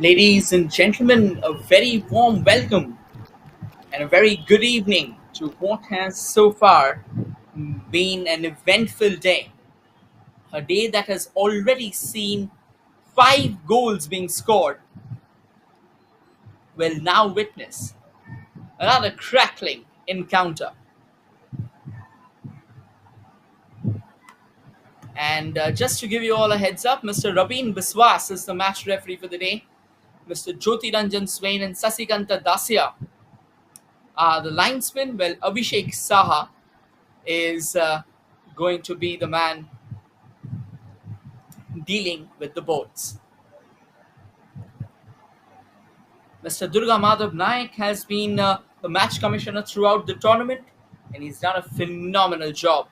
Ladies and gentlemen, a very warm welcome and a very good evening to what has so far been an eventful day. A day that has already seen 5 goals being scored will now witness another crackling encounter. And just to give you all a heads up, Mr. Rabin Biswas is the match referee for the day. Mr. Jyoti Ranjan Swain and Sasikanta Dasya are the linesmen, while Abhishek Saha is going to be the man dealing with the boats. Mr. Durga Madhav Naik has been the match commissioner throughout the tournament, and he's done a phenomenal job.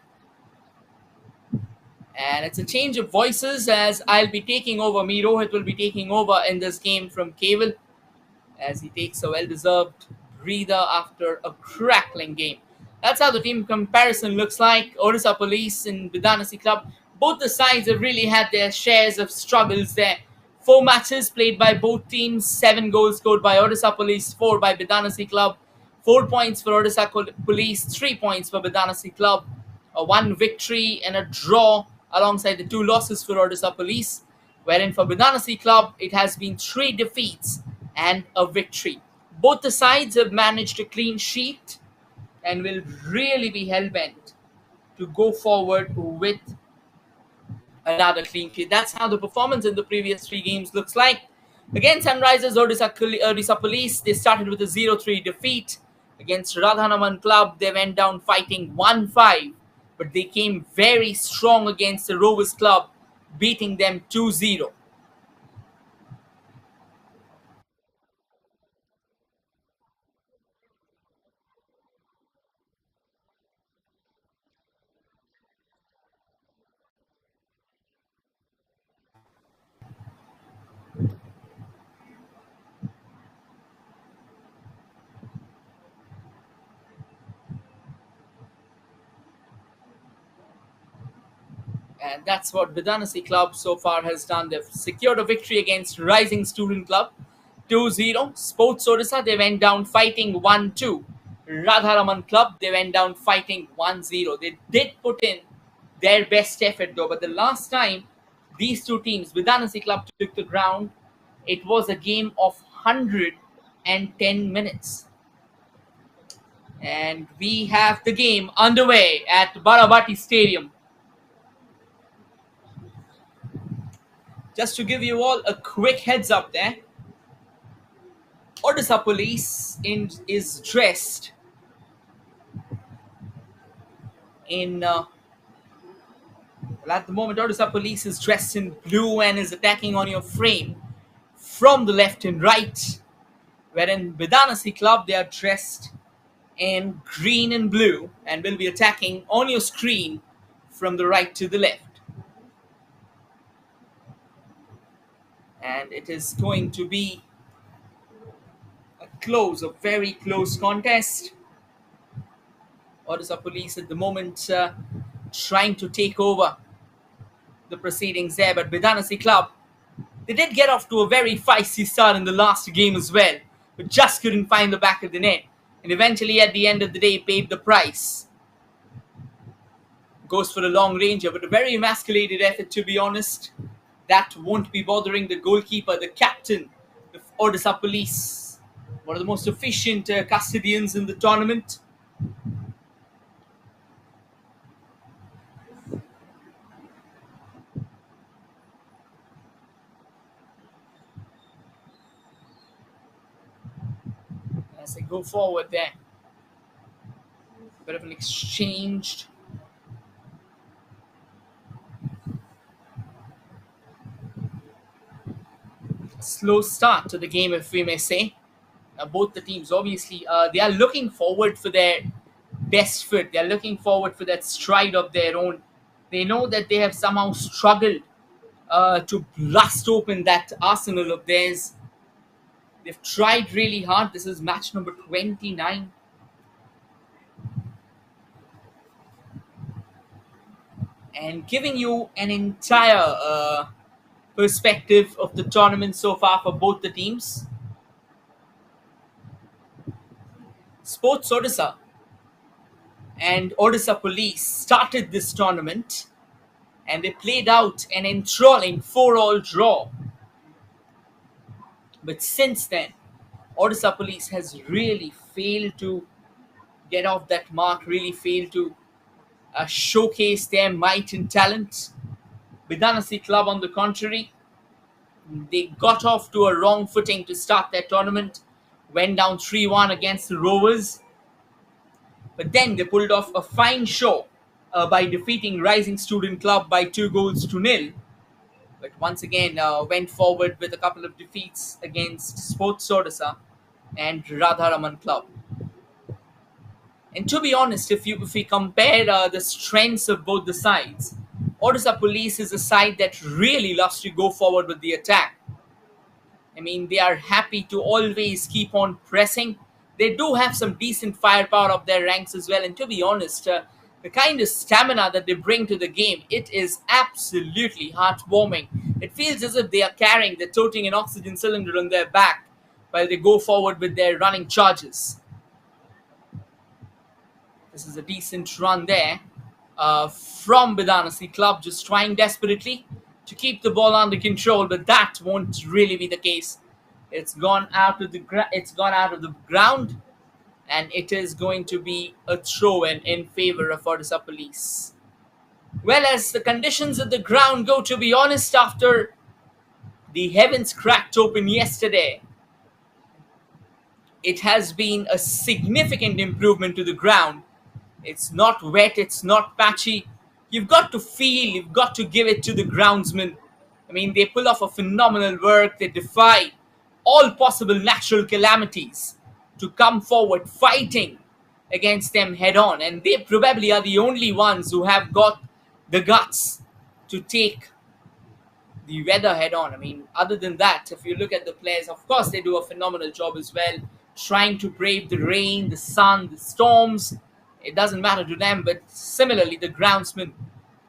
And it's a change of voices as I'll be taking over. Me, Rohit, will be taking over in this game from Keval as he takes a well deserved breather after a crackling game. That's how the team comparison looks like. Odisha Police and Bidanasi Club. Both the sides have really had their shares of struggles there. 4 matches played by both teams, 7 goals scored by Odisha Police, 4 by Bidanasi Club. 4 points for Odisha Police, 3 points for Bidanasi Club. A 1 victory and a draw alongside the 2 losses for Odisha Police, wherein for Bidanasi Club it has been 3 defeats and a victory. Both the sides have managed a clean sheet and will really be hell-bent to go forward with another clean sheet. That's how the performance in the previous 3 games looks like. Against Sunrisers Odisha Police, they started with a 0-3 defeat. Against Radhanaman Club, they went down fighting 1-5, but they came very strong against the Rovers Club, beating them 2-0. And that's what Bidanasi Club so far has done. They've secured a victory against Rising Student Club 2-0. Sports Odisha, they went down fighting 1-2. Radharaman Club, they went down fighting 1-0. They did put in their best effort though, but the last time these two teams, Bidanasi Club, took the ground, it was a game of 110 minutes. And we have the game underway at Barabati Stadium. Just to give you all a quick heads up there, Odisha Police is dressed in. Well, at the moment, Odisha Police is dressed in blue and is attacking on your frame from the left and right. Wherein Bidanasi Club, they are dressed in green and blue and will be attacking on your screen from the right to the left. And it is going to be a very close contest. Odisha Police at the moment trying to take over the proceedings there, but Bidanasi Club, they did get off to a very feisty start in the last game as well, but just couldn't find the back of the net, and eventually at the end of the day paid the price. Goes for a long ranger, but a very emasculated effort, to be honest. That won't be bothering the goalkeeper, the captain of Odisha Police, one of the most efficient custodians in the tournament. As they go forward there, bit of an exchange. Slow start to the game, if we may say. Both the teams, obviously, they are looking forward for their best foot. They are looking forward for that stride of their own. They know that they have somehow struggled to blast open that arsenal of theirs. They've tried really hard. This is match number 29. And giving you an entire perspective of the tournament so far for both the teams. Sports Odisha and Odisha Police started this tournament and they played out an enthralling 4-all draw. But since then, Odisha Police has really failed to get off that mark, really failed to showcase their might and talent. Bidanasi Club, on the contrary, they got off to a wrong footing to start their tournament, went down 3-1 against the Rovers, but then they pulled off a fine show by defeating Rising Student Club by 2 goals to nil. But once again, went forward with a couple of defeats against Sports Odisha and Radharaman Club. And to be honest, if we compare the strengths of both the sides, Odisha Police is a side that really loves to go forward with the attack. I mean, they are happy to always keep on pressing. They do have some decent firepower of their ranks as well. And to be honest, the kind of stamina that they bring to the game, it is absolutely heartwarming. It feels as if they are carrying, they're toting an oxygen cylinder on their back while they go forward with their running charges. This is a decent run there from Bidanasi Club, just trying desperately to keep the ball under control, but that won't really be the case. It's gone out of the ground, and it is going to be a throw-in in favor of Odisha Police. Well, as the conditions of the ground go, to be honest, after the heavens cracked open yesterday, it has been a significant improvement to the ground. It's not wet, it's not patchy. You've got to feel, you've got to give it to the groundsmen. I mean, they pull off a phenomenal work. They defy all possible natural calamities to come forward fighting against them head on. And they probably are the only ones who have got the guts to take the weather head on. I mean, other than that, if you look at the players, of course, they do a phenomenal job as well, trying to brave the rain, the sun, the storms. It doesn't matter to them, but similarly, the groundsmen,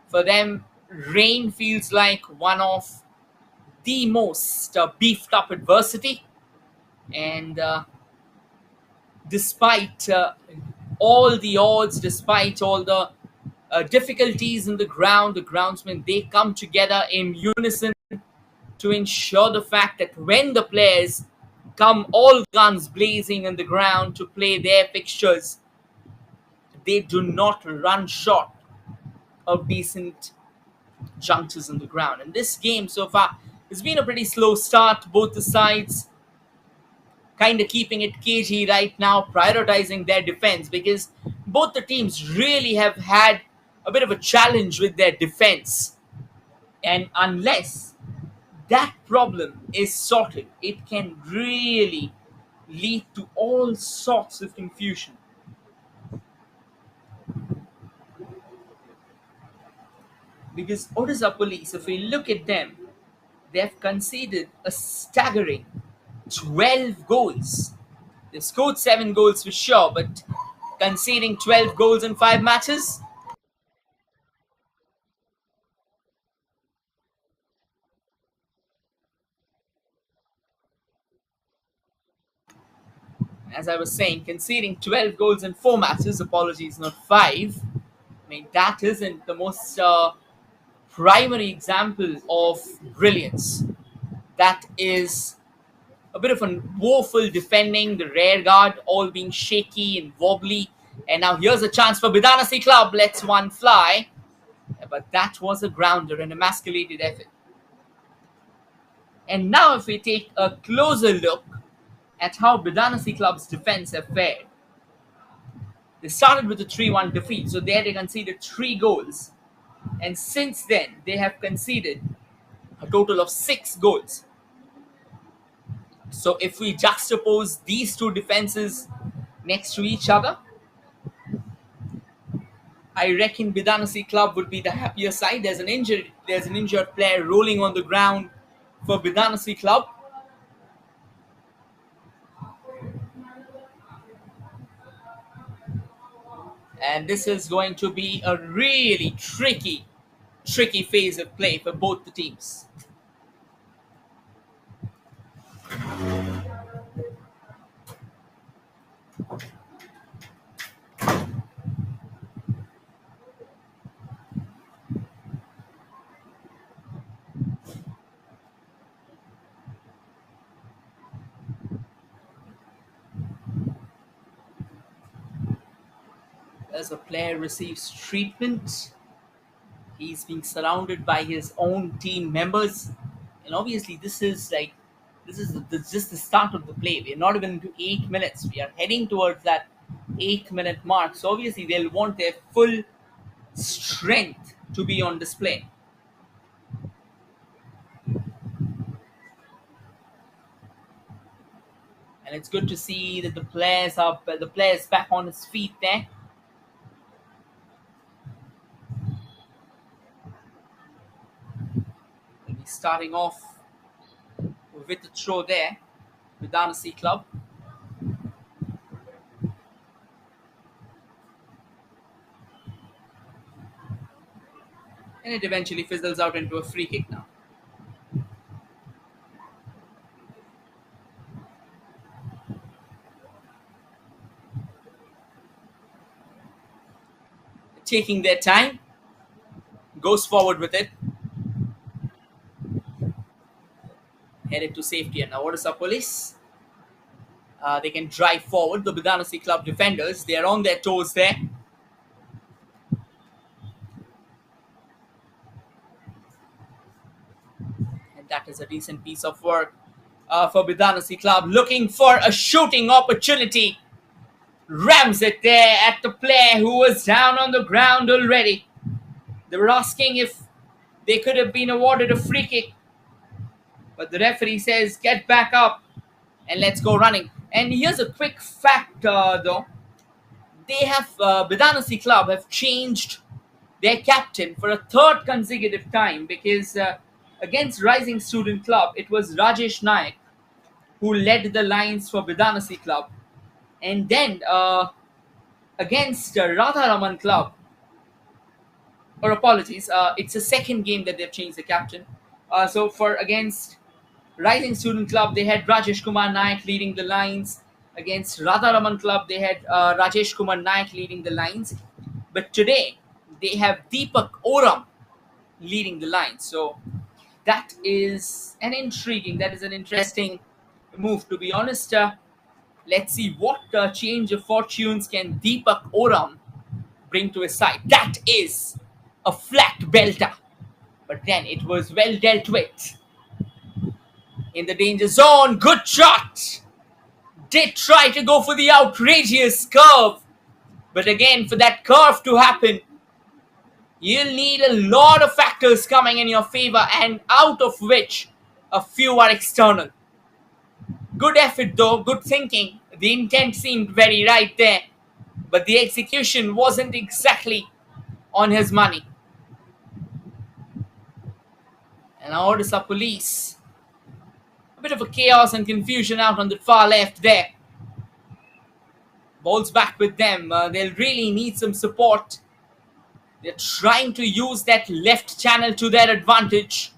for them, rain feels like one of the most beefed up adversity. And despite all the odds, despite all the difficulties in the ground, the groundsmen, they come together in unison to ensure the fact that when the players come all guns blazing on the ground to play their fixtures, they do not run short of decent junctures on the ground. And this game so far has been a pretty slow start. Both the sides kind of keeping it cagey right now, prioritizing their defense, because both the teams really have had a bit of a challenge with their defense. And unless that problem is sorted, it can really lead to all sorts of confusion. Because Odisha Police, if we look at them, they have conceded a staggering 12 goals. They've scored 7 goals for sure, but conceding 12 goals in 5 matches? As I was saying, conceding 12 goals in 4 matches, apologies, not 5. I mean, that isn't the most primary example of brilliance. That is a bit of a woeful defending, the rear guard all being shaky and wobbly. And now here's a chance for Bidanasi Club. Lets one fly. But that was a grounder, an emasculated effort. And now if we take a closer look at how Bidanasi Club's defense have fared. They started with a 3-1 defeat. So there they conceded 3 goals. And since then, they have conceded a total of 6 goals. So if we juxtapose these two defenses next to each other, I reckon Bidanasi Club would be the happier side. There's an injured player rolling on the ground for Bidanasi Club. And this is going to be a really tricky phase of play for both the teams. As a player receives treatment, he's being surrounded by his own team members, and obviously this is just the start of the play. We're not even into 8 minutes. We are heading towards that 8 minute mark. So obviously they'll want their full strength to be on display. And it's good to see that the players back on his feet there. We'll be starting off with the throw there, BIDANASI club. And it eventually fizzles out into a free kick now. Taking their time, goes forward with it. Headed to safety, and now ODISHA police. They can drive forward. The BIDANASI club defenders, they are on their toes there. And that is a decent piece of work for BIDANASI club. Looking for a shooting opportunity. Rams it there at the player who was down on the ground already. They were asking if they could have been awarded a free kick. But the referee says, get back up and let's go running. And here's a quick fact though. They have, BIDANASI club have changed their captain for a third consecutive time, because against Rising Student Club, it was Rajesh Naik who led the lines for BIDANASI club. And then against Radharaman club, or apologies, it's the second game that they've changed the captain. So for against Rising Student Club, they had Rajesh Kumar Naik leading the lines. Against Radharaman Club, they had Rajesh Kumar Naik leading the lines. But today, they have Deepak Oram leading the lines. So that is an interesting move, to be honest. Let's see what change of fortunes can Deepak Oram bring to his side. That is a flat belter. But then it was well dealt with. In the danger zone, good shot. Did try to go for the outrageous curve. But again, for that curve to happen, you'll need a lot of factors coming in your favor, and out of which a few are external. Good effort though, good thinking. The intent seemed very right there, but the execution wasn't exactly on his money. And now ODISHA police. A bit of a chaos and confusion out on the far left there. Ball's back with them. They'll really need some support. They're trying to use that left channel to their advantage.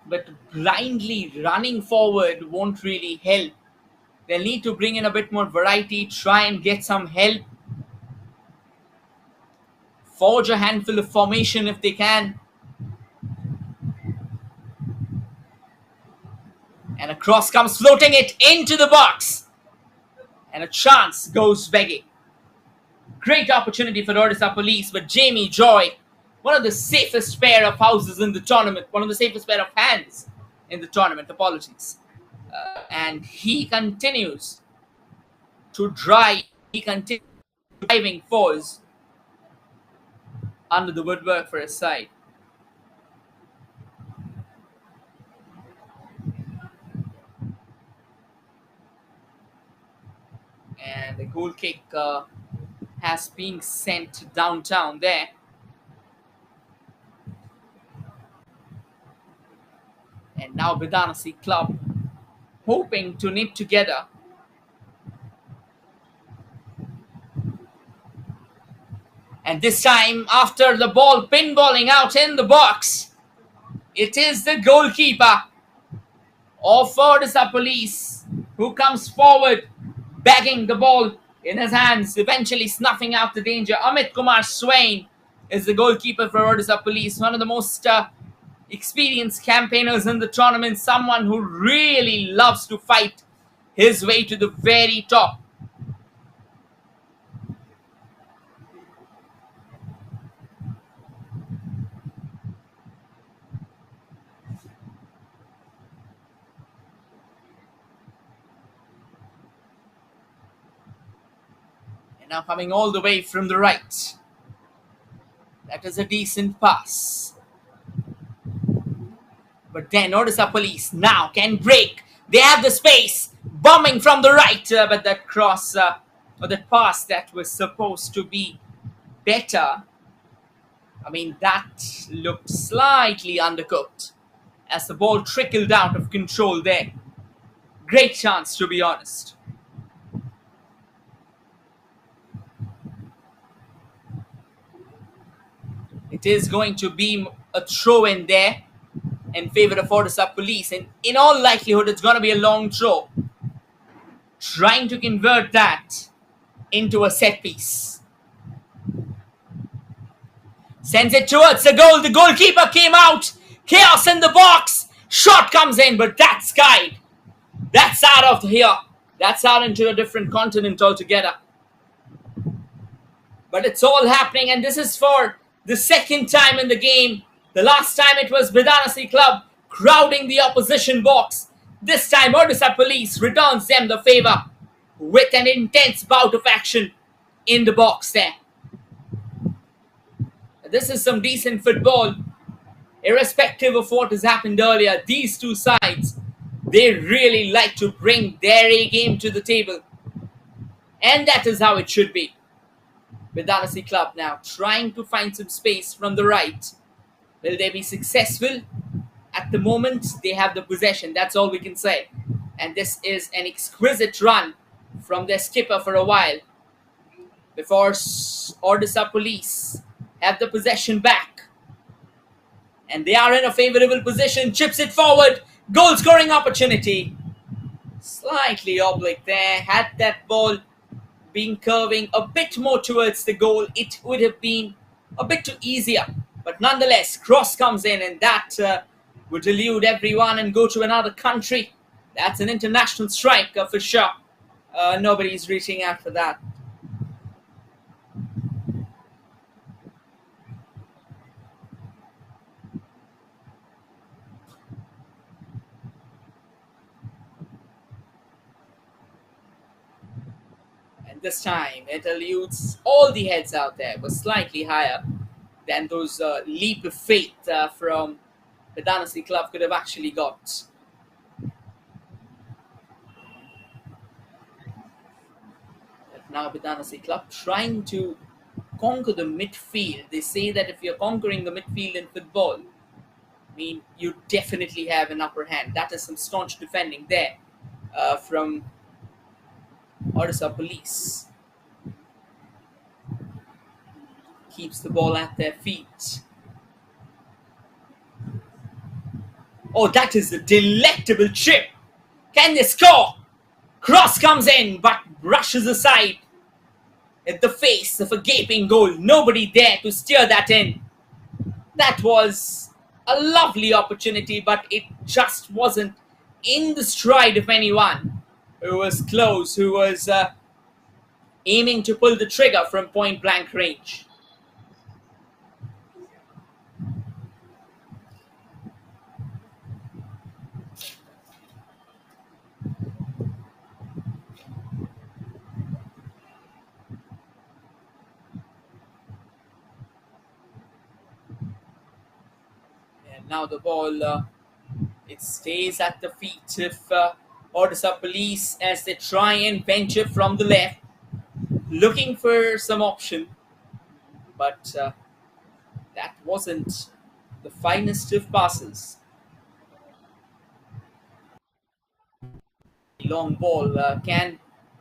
But blindly running forward won't really help. They'll need to bring in a bit more variety, try and get some help. Forge a handful of formation if they can. And a cross comes floating it into the box. And a chance goes begging. Great opportunity for ODISHA police, but Jamie Joy, one of the safest pair of houses in the tournament, one of the safest pair of hands in the tournament, apologies. And he continues to drive, he continues driving force under the woodwork for his side. And the goal kick has been sent downtown there. And now BIDANASI club hoping to knit together. And this time, after the ball pinballing out in the box, it is the goalkeeper of ODISHA police who comes forward, bagging the ball in his hands, eventually snuffing out the danger. Amit Kumar Swain is the goalkeeper for ODISHA police, one of the most experienced campaigners in the tournament, someone who really loves to fight his way to the very top. Now coming all the way from the right. That is a decent pass. But then Odisha Police now can break. They have the space. Bombing from the right. But that cross, or that pass that was supposed to be better. I mean, that looked slightly undercooked as the ball trickled out of control there. Great chance, to be honest. It is going to be a throw in there in favor of Odisha Police. And in all likelihood, it's going to be a long throw. Trying to convert that into a set piece. Sends it towards the goal. The goalkeeper came out. Chaos in the box. Shot comes in, but that's skied. That's out of here. That's out into a different continent altogether. But it's all happening, and this is for the second time in the game. The last time it was BIDANASI club crowding the opposition box. This time Odisha Police returns them the favor with an intense bout of action in the box there. This is some decent football. Irrespective of what has happened earlier, these two sides, they really like to bring their A game to the table. And that is how it should be. BIDANASI club now trying to find some space from the right. Will they be successful? At the moment, they have the possession. That's all we can say. And this is an exquisite run from their skipper for a while. Before Odisha Police have the possession back. And they are in a favorable position. Chips it forward. Goal scoring opportunity. Slightly oblique there. Had that ball been curving a bit more towards the goal, it would have been a bit too easier. But nonetheless, cross comes in, and that would elude everyone and go to another country. That's an international strike for sure. Nobody's reaching out for that. And this time, it eludes all the heads out there. It was slightly higher than those leap of faith from the BIDANASI club could have actually got. But now BIDANASI club trying to conquer the midfield. They say that if you're conquering the midfield in football, I mean, you definitely have an upper hand. That is some staunch defending there from Odisha Police. Keeps the ball at their feet. Oh, that is a delectable chip. Can they score? Cross comes in, but brushes aside at the face of a gaping goal. Nobody there to steer that in. That was a lovely opportunity, but it just wasn't in the stride of anyone who was close, who was aiming to pull the trigger from point blank range. Now the ball, it stays at the feet of Odisha Police as they try and venture from the left, looking for some option. But that wasn't the finest of passes. Long ball, can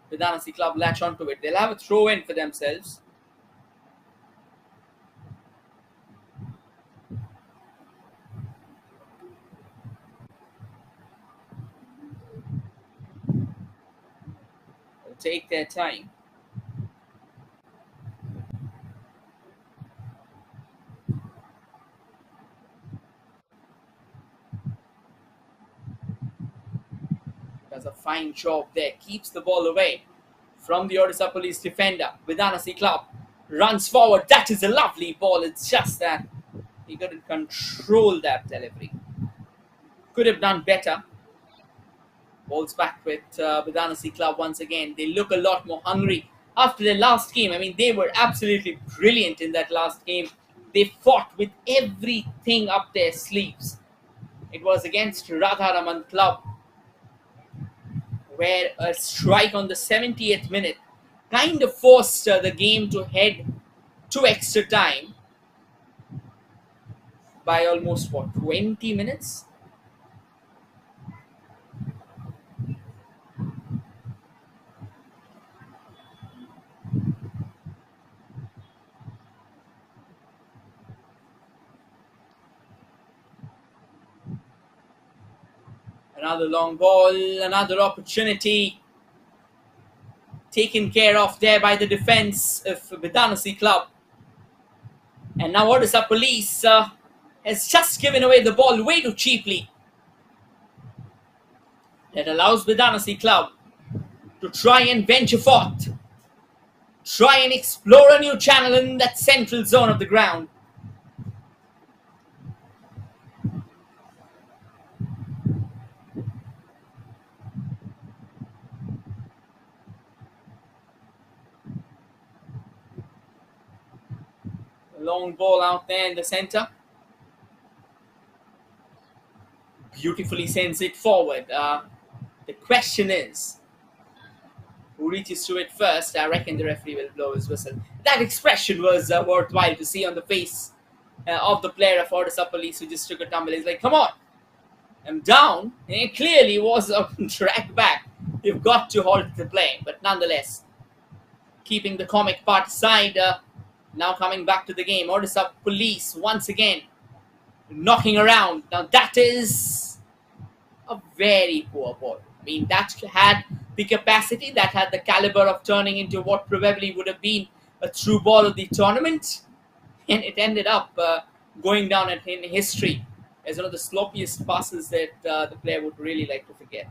BIDANASI club latch onto it? They'll have a throw in for themselves. Take their time. Does a fine job there. Keeps the ball away from the Odisha Police defender. BIDANASI club runs forward. That is a lovely ball. It's just that he couldn't control that delivery. Could have done better. Ball's back with BIDANASI club once again. They look a lot more hungry after their last game. I mean, they were absolutely brilliant in that last game. They fought with everything up their sleeves. It was against Radharaman Club, where a strike on the 70th minute kind of forced the game to head to extra time by almost, what, 20 minutes? Another long ball, another opportunity taken care of there by the defense of Bidanasi Club. And now Odisha Police has just given away the ball way too cheaply. That allows Bidanasi Club to try and venture forth, try and explore a new channel in that central zone of the ground. A long ball out there in the center. Beautifully sends it forward. The question is, who reaches to it first? I reckon the referee will blow his whistle. That expression was worthwhile to see on the face of the player of Odisha Police, who just took a tumble. He's like, come on, I'm down. And it clearly was a track back. You've got to halt the play. But nonetheless, keeping the comic part aside, now coming back to the game, Odisha Police once again knocking around. Now that is a very poor ball. I mean, that had the capacity, that had the caliber of turning into what probably would have been a true ball of the tournament. And it ended up going down in history as one of the sloppiest passes that the player would really like to forget.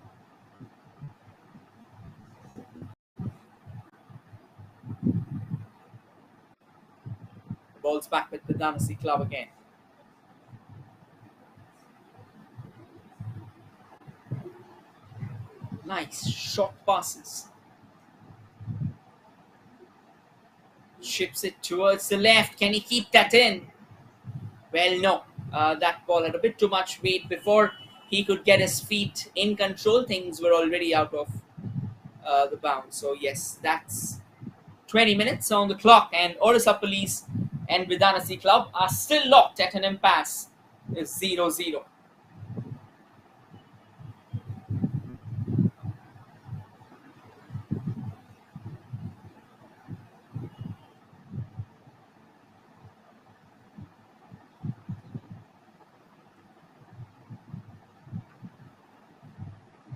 The ball's back with the Bidanasi Club again. Nice short passes. Chips it towards the left. Can he keep that in? Well, no. That ball had a bit too much weight before he could get his feet in control. Things were already out of the bound. So, yes, that's 20 minutes on the clock. And Odisha Police and Bidanasi Club are still locked at an impasse. It's 0-0.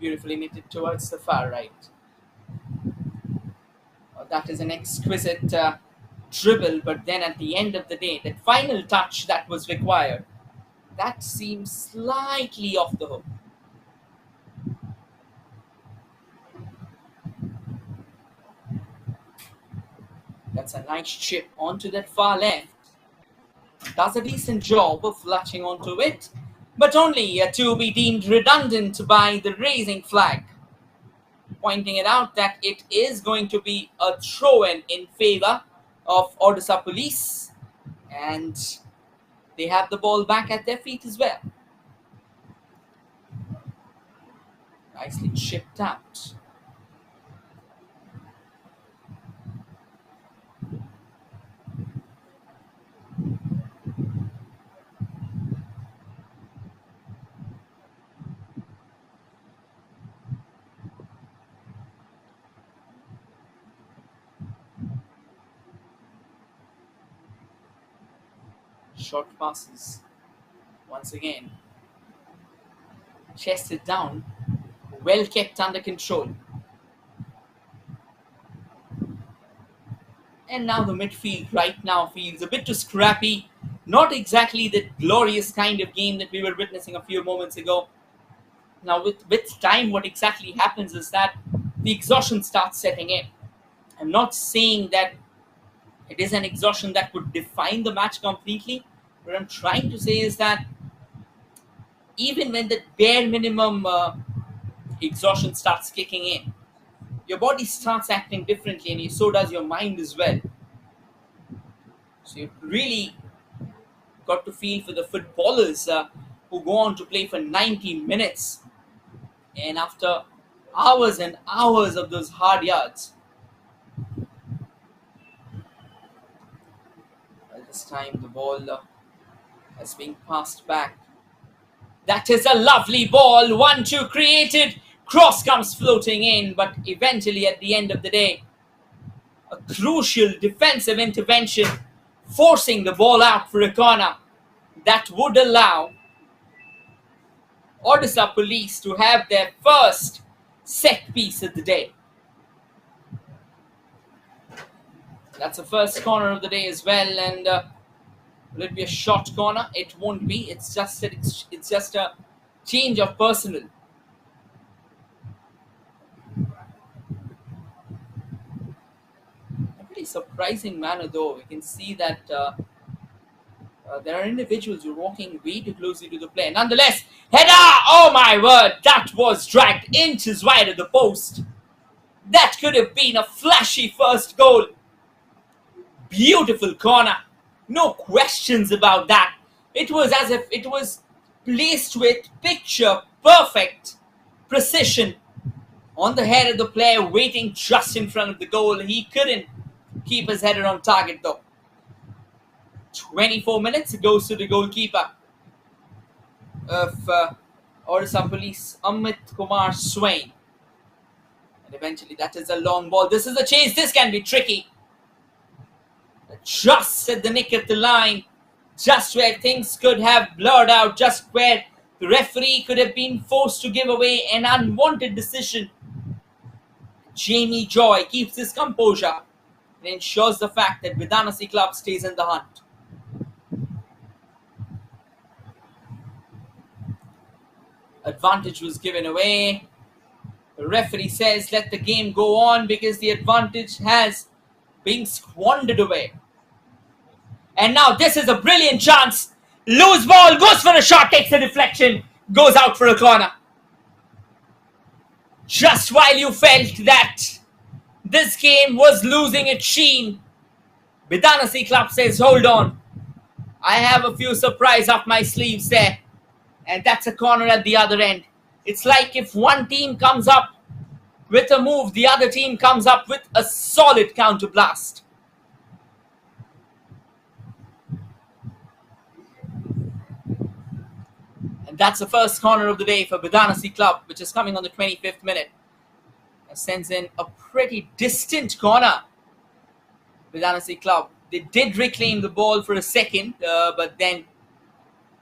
Beautifully knitted towards the far right. That is an exquisite dribble, but then at the end of the day, that final touch that was required, that seems slightly off the hook. That's a nice chip onto that far left. Does a decent job of latching onto it, but only to be deemed redundant by the raising flag, pointing it out that it is going to be a throw-in in favor of Odisha Police, and they have the ball back at their feet as well. Nicely chipped out. Short passes. Once again. Chested down. Well kept under control. And now the midfield right now feels a bit too scrappy. Not exactly the glorious kind of game that we were witnessing a few moments ago. Now with time, what exactly happens is that the exhaustion starts setting in. I'm not saying that it is an exhaustion that would define the match completely. What I'm trying to say is that even when the bare minimum exhaustion starts kicking in, your body starts acting differently, and so does your mind as well. So you really got to feel for the footballers who go on to play for 90 minutes, and after hours and hours of those hard yards. Well, this time the ball has been passed back. That is a lovely ball. 1-2 created. Cross comes floating in, but eventually at the end of the day, a crucial defensive intervention forcing the ball out for a corner that would allow ODISHA Police to have their first set piece of the day. That's the first corner of the day as well, and will it be a short corner? It won't be. It's just a change of personnel. A pretty surprising manner, though. We can see that there are individuals who are walking way too closely to the player. Nonetheless, header! Oh my word! That was dragged inches wide of the post. That could have been a flashy first goal. Beautiful corner. No questions about that. It was as if it was placed with picture perfect precision on the head of the player, waiting just in front of the goal. He couldn't keep his header on target though. 24 minutes, it goes to the goalkeeper of ODISHA Police, Amit Kumar Swain. And eventually that is a long ball. This is a chase. This can be tricky. Just at the nick of the line, just where things could have blurred out, just where the referee could have been forced to give away an unwanted decision. Jamie Joy keeps his composure and ensures the fact that BIDANASI club stays in the hunt. Advantage was given away. The referee says let the game go on because the advantage has been squandered away. And now this is a brilliant chance. Loose ball, goes for a shot, takes a deflection, goes out for a corner. Just while you felt that this game was losing its sheen, BIDANASI club says, hold on. I have a few surprises up my sleeves there. And that's a corner at the other end. It's like if one team comes up with a move, the other team comes up with a solid counter blast. And that's the first corner of the day for BIDANASI club, which is coming on the 25th minute. It sends in a pretty distant corner. BIDANASI club. They did reclaim the ball for a second, but then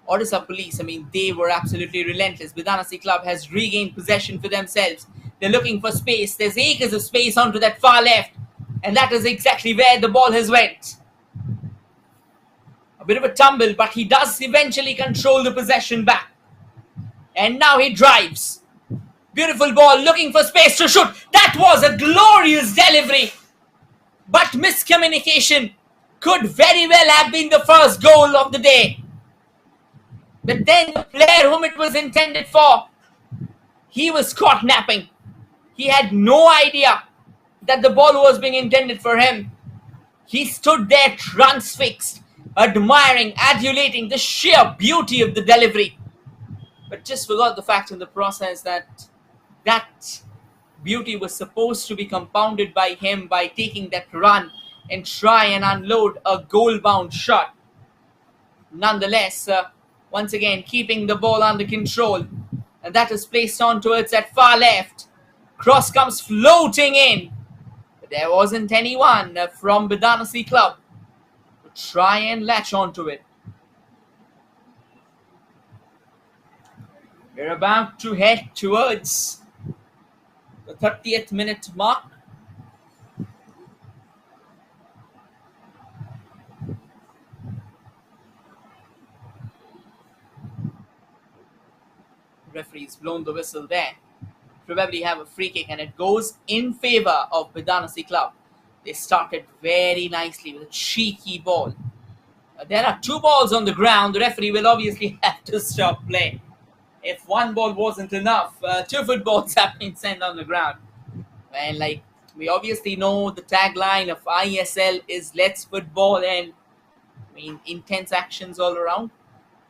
ODISHA Police, they were absolutely relentless. BIDANASI club has regained possession for themselves. They're looking for space. There's acres of space onto that far left. And that is exactly where the ball has went. A bit of a tumble, but he does eventually control the possession back. And now he drives. Beautiful ball, looking for space to shoot. That was a glorious delivery. But miscommunication could very well have been the first goal of the day. But then the player whom it was intended for, he was caught napping. He had no idea that the ball was being intended for him. He stood there transfixed, admiring, adulating the sheer beauty of the delivery. But just forgot the fact in the process that that beauty was supposed to be compounded by him by taking that run and try and unload a goal-bound shot. Nonetheless, once again, keeping the ball under control. And that is placed on towards that far left. Cross comes floating in. But there wasn't anyone from BIDANASI club to try and latch onto it. We're about to head towards the 30th minute mark. Referee's blown the whistle there. Probably have a free kick, and it goes in favor of BIDANASI club. They started very nicely with a cheeky ball. There are two balls on the ground. The referee will obviously have to stop play. If one ball wasn't enough, two footballs have been sent on the ground. And like we obviously know, the tagline of ISL is "Let's Football," and I mean intense actions all around.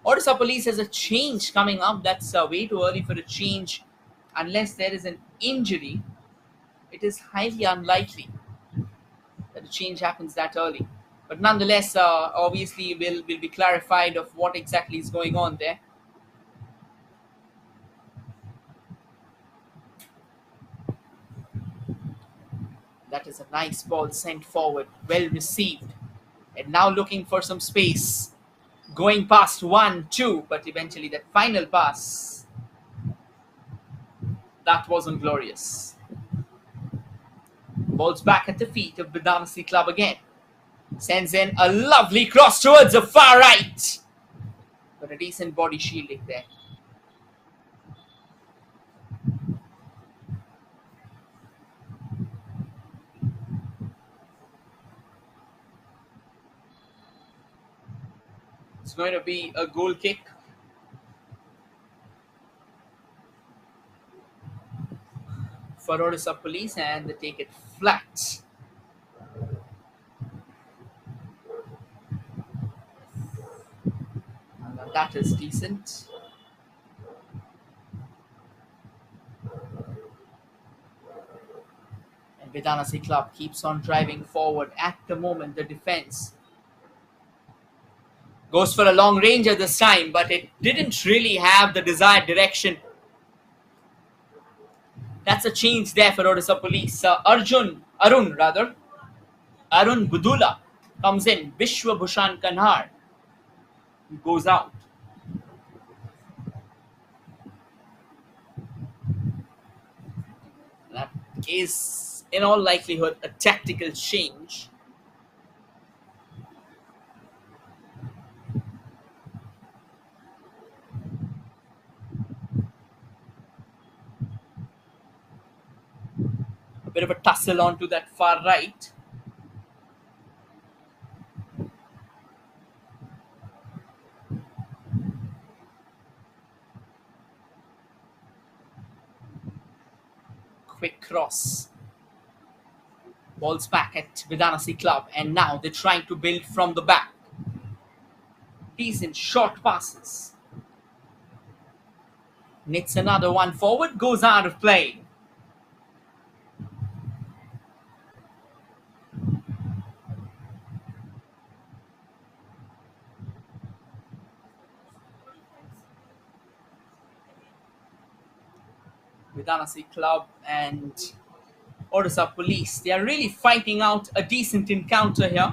Odisha Police has a change coming up. That's way too early for a change, unless there is an injury. It is highly unlikely that a change happens that early. But nonetheless, obviously, will be clarified of what exactly is going on there. That is a nice ball sent forward, well received, and now looking for some space, going past one, two, but eventually that final pass, that wasn't glorious. Ball's back at the feet of Bidanasi Club again. Sends in a lovely cross towards the far right, but a decent body shielding there. It's going to be a goal kick for Odisha Police, and they take it flat. And that is decent. And Bidanasi Club keeps on driving forward. At the moment, the defense goes for a long ranger this time, but it didn't really have the desired direction. That's a change there for Odisha Police. Arun Budula comes in. Vishwa Bhushan Kanhar goes out. That is, in all likelihood, a tactical change. A bit of a tussle onto that far right. Quick cross. Ball's back at Bidanasi Club, and now they're trying to build from the back. Decent short passes. Knits another one forward, goes out of play. Vidanasi Club and Odisha Police, they are really fighting out a decent encounter here.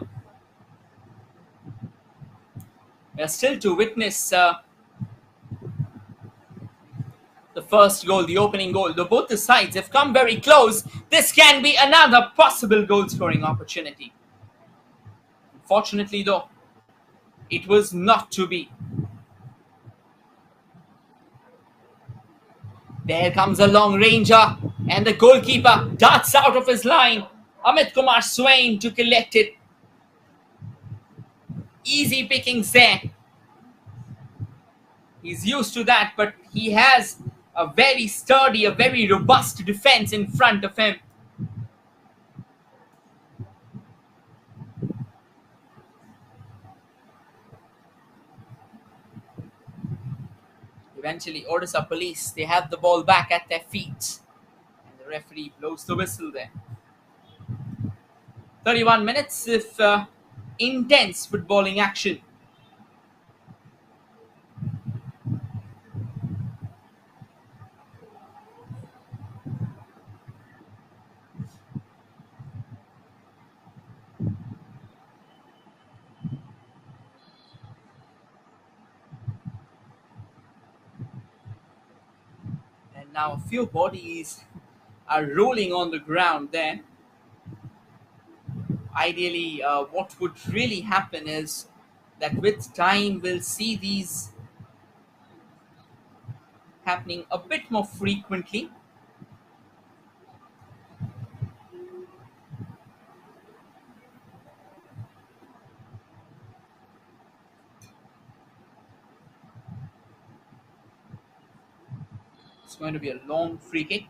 We are still to witness the first goal, the opening goal. Though both the sides have come very close, this can be another possible goal scoring opportunity. Unfortunately, though, it was not to be. There comes a long ranger, and the goalkeeper darts out of his line. Amit Kumar Swain to collect it. Easy pickings there. He's used to that, but he has a very sturdy, a very robust defense in front of him. Eventually, Odisha Police, they have the ball back at their feet. And the referee blows the whistle there. 31 minutes of intense footballing action. And now a few bodies are rolling on the ground there. Ideally, what would really happen is that with time we'll see these happening a bit more frequently. It's going to be a long free kick.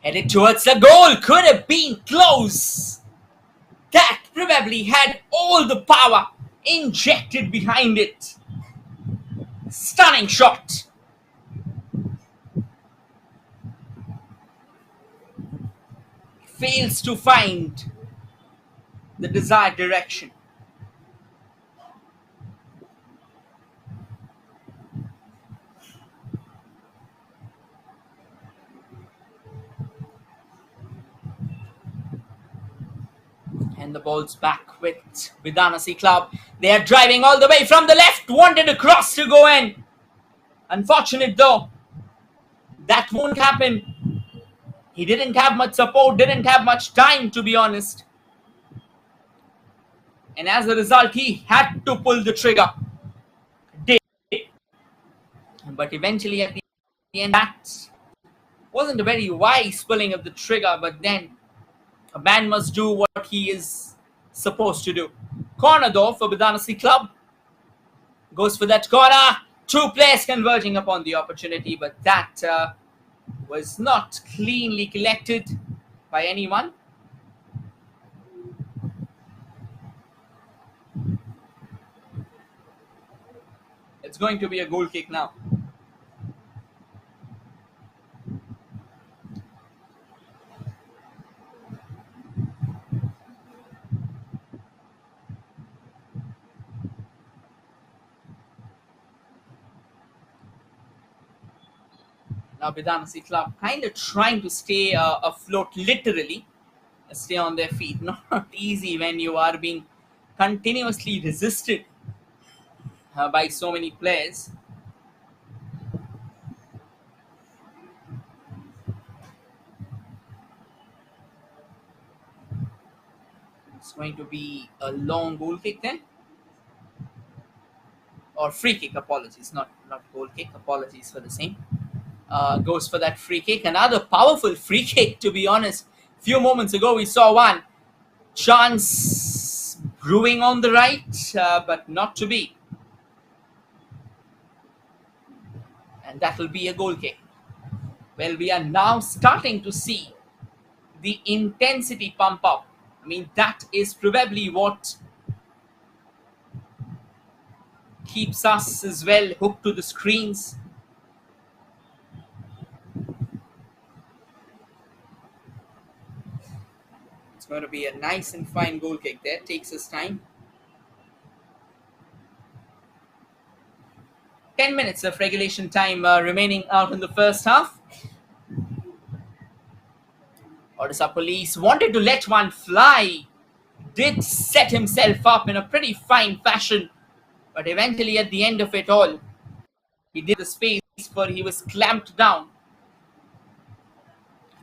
Headed towards the goal. Could have been close. That probably had all the power injected behind it. Stunning shot. Fails to find the desired direction. And the ball's back with BIDANASI club. They are driving all the way from the left. Wanted a cross to go in. Unfortunate though. That won't happen. He didn't have much support, didn't have much time, to be honest. And as a result, he had to pull the trigger. Did. But eventually at the end, that wasn't a very wise pulling of the trigger. But then a man must do what he is supposed to do. Corner though for BIDANASI club. Goes for that corner. Two players converging upon the opportunity, but that was not cleanly collected by anyone. It's going to be a goal kick now. Now BIDANASI club kind of trying to stay afloat, literally stay on their feet. Not easy when you are being continuously resisted by so many players. It's going to be a long goal kick then, or free kick. Apologies, not goal kick. Apologies for the same. Goes for that free kick. Another powerful free kick, to be honest. Few moments ago we saw one chance brewing on the right, but not to be. And that will be a goal kick. Well, we are now starting to see the intensity pump up. I mean, that is probably what keeps us as well hooked to the screens. It's going to be a nice and fine goal kick there. Takes us time. 10 minutes of regulation time remaining out in the first half. ODISHA police wanted to let one fly. Did set himself up in a pretty fine fashion. But eventually at the end of it all, he did the space where he was clamped down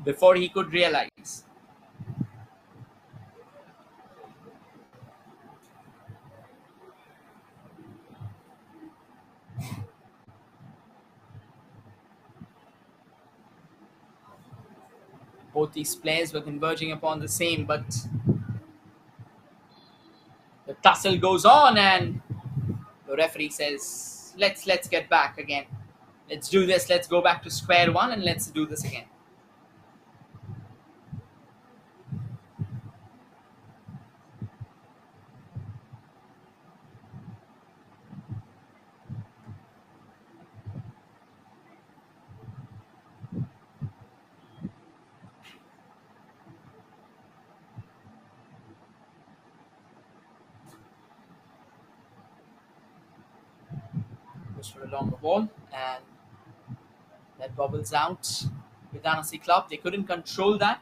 before he could realize. Both these players were converging upon the same, but the tussle goes on and the referee says, let's get back again. Let's do this. Let's go back to square one and let's do this again. Goes for a longer ball and that bubbles out. BIDANASI club, they couldn't control that.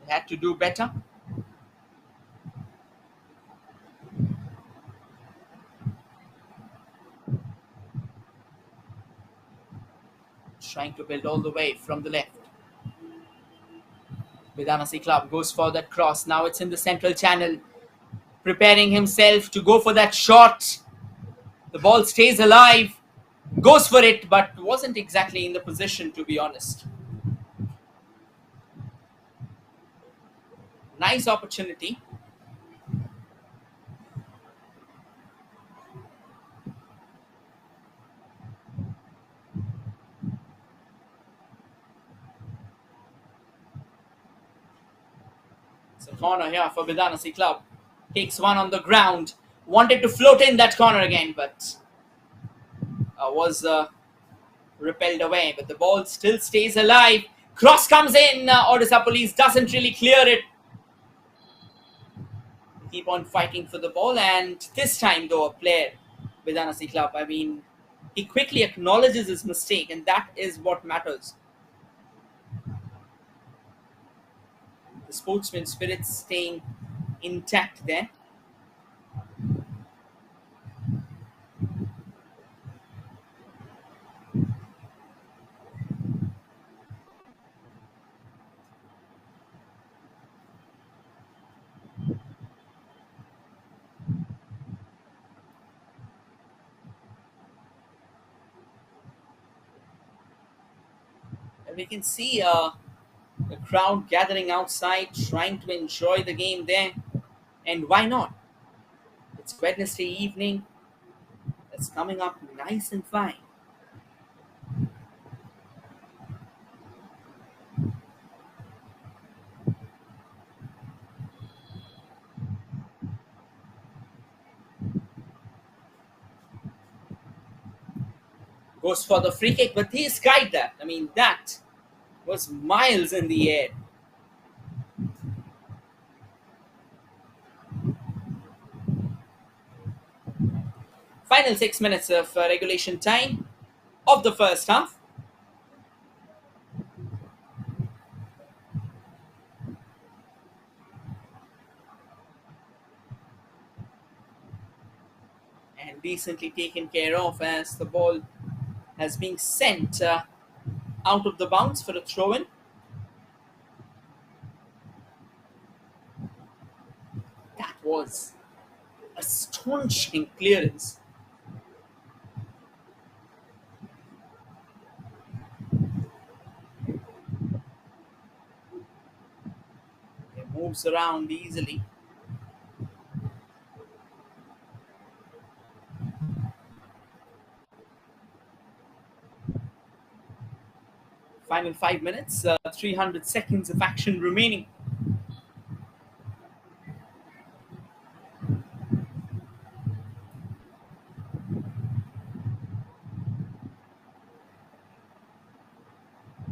They had to do better. Trying to build all the way from the left. BIDANASI club goes for that cross. Now it's in the central channel. Preparing himself to go for that shot. The ball stays alive. Goes for it, but wasn't exactly in the position, to be honest. Nice opportunity. corner here for Bidanasi Club. Takes one on the ground. Wanted to float in that corner again, but was repelled away. But the ball still stays alive. Cross comes in. Odisha Police doesn't really clear it. Keep on fighting for the ball, and this time, though, a player, Bidanasi Club, I mean, he quickly acknowledges his mistake, and that is what matters. The sportsman spirit staying intact there. And we can see the crowd gathering outside, trying to enjoy the game there. And why not? It's Wednesday evening. It's coming up nice and fine. Goes for the free kick, but he skied that. I mean, that was miles in the air. Final 6 minutes of regulation time of the first half. And decently taken care of as the ball has been sent out of the bounds for a throw-in. That was astonishing clearance. It moves around easily. Final 5 minutes, 300 seconds of action remaining.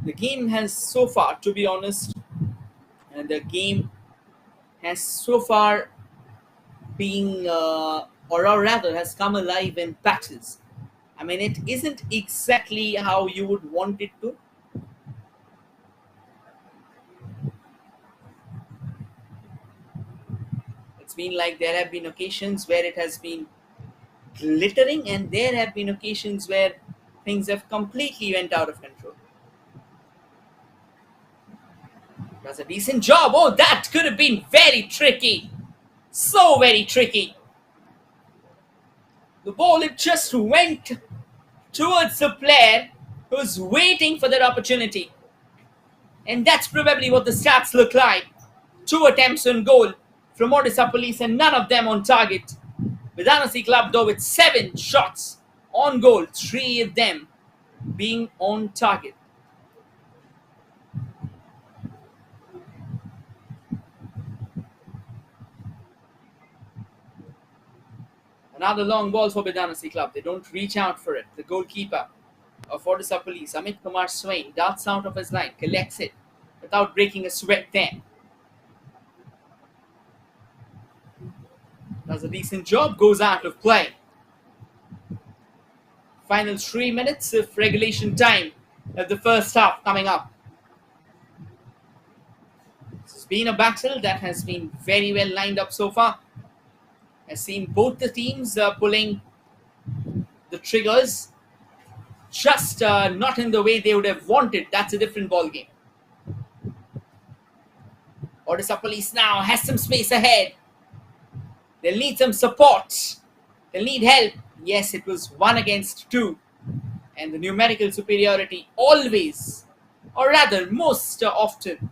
The game has so far, to be honest, the game has so far been, or rather, has come alive in patches. I mean, it isn't exactly how you would want it to. It's been like there have been occasions where it has been glittering, and there have been occasions where things have completely went out of control. Does a decent job. Oh, that could have been very tricky. So very tricky. The ball, it just went towards the player who's waiting for that opportunity. And that's probably what the stats look like. 2 attempts on goal from Odisha Police and none of them on target. Bidanasi Club, though, with 7 shots on goal, 3 of them being on target. Another long ball for Bidanasi Club. They don't reach out for it. The goalkeeper of Odisha Police, Amit Kumar Swain, darts out of his line, collects it without breaking a sweat there. Does a decent job, goes out of play. Final 3 minutes of regulation time of the first half coming up. It's been a battle that has been very well lined up so far. I've seen both the teams pulling the triggers, just not in the way they would have wanted. That's a different ball game. Odisha Police now has some space ahead. They'll need some support. They'll need help. Yes, it was 1 against 2. And the numerical superiority always, or rather most often,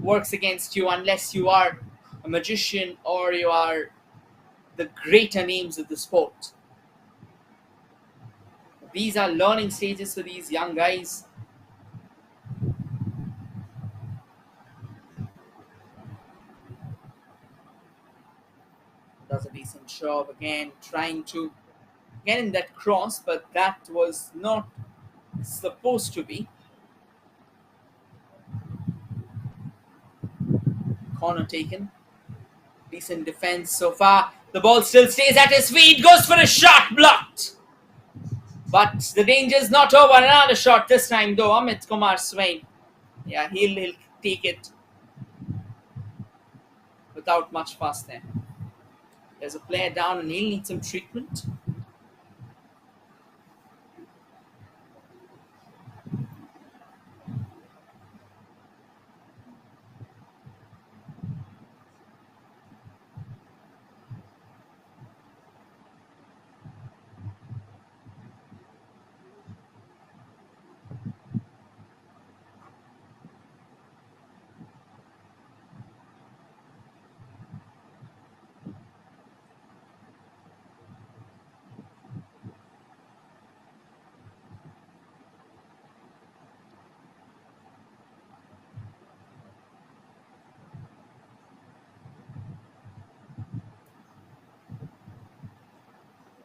works against you unless you are a magician or you are the greater names of the sport. These are learning stages for these young guys. job again trying to get in that cross, but that was not supposed to be. Corner taken. Decent defense so far. The ball still stays at his feet. Goes for a shot, blocked. But the danger is not over. Another shot this time though. Amit Kumar Swain. Yeah, he'll take it without much fuss there. There's a player down and he'll need some treatment.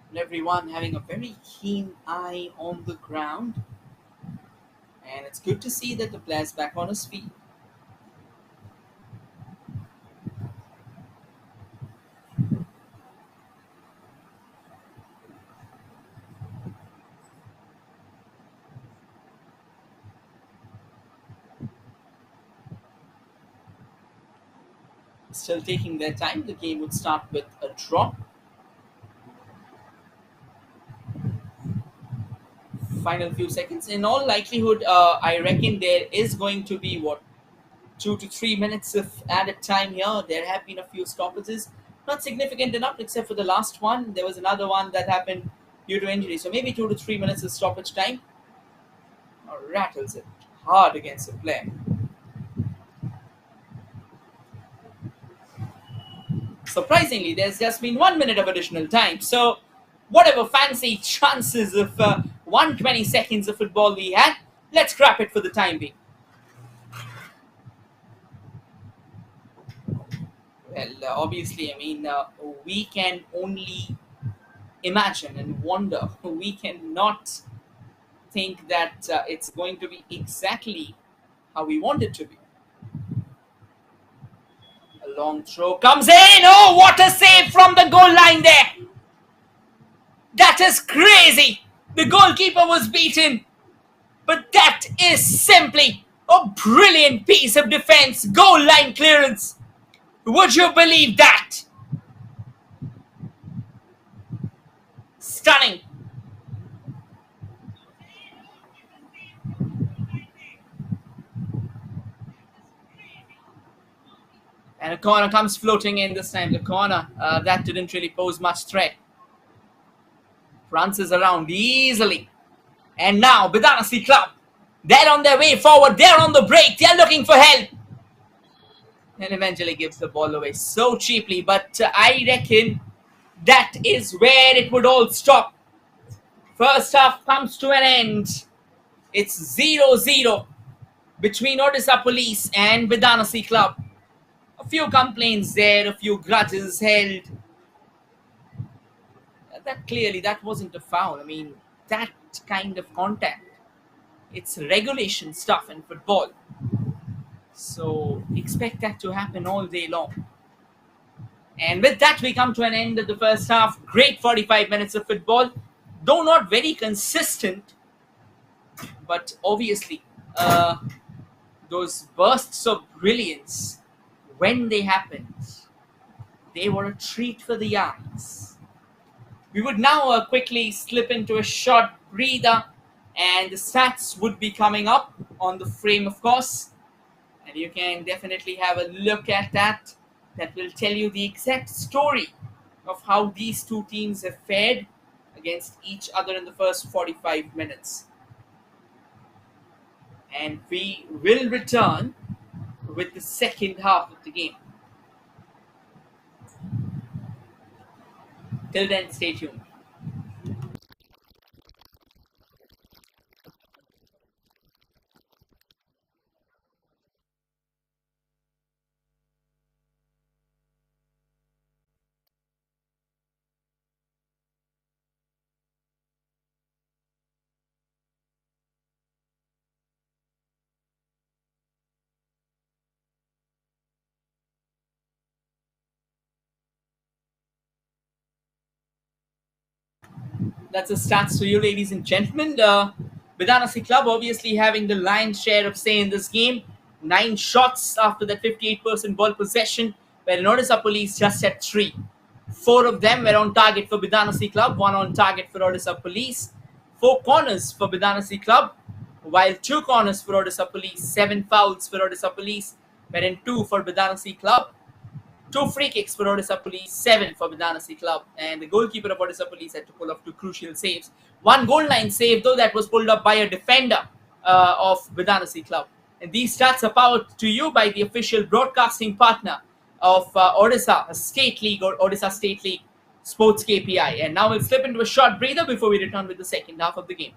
And everyone having a very keen eye on the ground. And it's good to see that the player's back on his feet. Still taking their time. The game would start with a draw. Final few seconds. In all likelihood, I reckon there is going to be 2 to 3 minutes of added time here. There have been a few stoppages, not significant enough, except for the last one. There was another one that happened due to injury, so maybe 2 to 3 minutes of stoppage time. Rattles it hard against the player. Surprisingly, there's just been 1 minute of additional time. So, whatever fancy chances of 120 seconds of football we had, let's scrap it for the time being. Well, obviously, I mean, we can only imagine and wonder. We cannot think that it's going to be exactly how we want it to be. A long throw comes in. Oh, what a save from the goal line there! That is crazy. The goalkeeper was beaten, but that is simply a brilliant piece of defense. Goal line clearance. Would you believe that? Stunning. And a corner comes floating in this time. The corner, that didn't really pose much threat. Runs around easily. And now, Bidanasi Club. They're on their way forward. They're on the break. They're looking for help. And eventually gives the ball away so cheaply. But I reckon that is where it would all stop. First half comes to an end. It's 0-0 between ODISHA Police and BIDANASI Club. A few complaints there, a few grudges held. That wasn't a foul. I mean, that kind of contact, it's regulation stuff in football. So expect that to happen all day long. And with that, we come to an end of the first half. Great 45 minutes of football, though not very consistent. But obviously, those bursts of brilliance, when they happened, they were a treat for the eyes. We would now quickly slip into a short breather, and the stats would be coming up on the frame, of course. And you can definitely have a look at that. That will tell you the exact story of how these two teams have fared against each other in the first 45 minutes. And we will return with the second half of the game. Till then, stay tuned. That's the stats for you, ladies and gentlemen. Bidanasi Club obviously having the lion's share of say in this game. 9 shots after that 58% ball possession, where Odisha Police just had 3. 4 of them were on target for Bidanasi Club, 1 on target for Odisha Police. 4 corners for Bidanasi Club, while 2 corners for Odisha Police. 7 fouls for Odisha Police, wherein 2 for Bidanasi Club. 2 free kicks for Odisha Police, 7 for Bidanasi Club, and the goalkeeper of Odisha Police had to pull off 2 crucial saves. One goal line save, though, that was pulled up by a defender of Bidanasi Club. And these stats are powered to you by the official broadcasting partner of Odisha State League or Odisha State League Sports KPI. And now we'll slip into a short breather before we return with the second half of the game.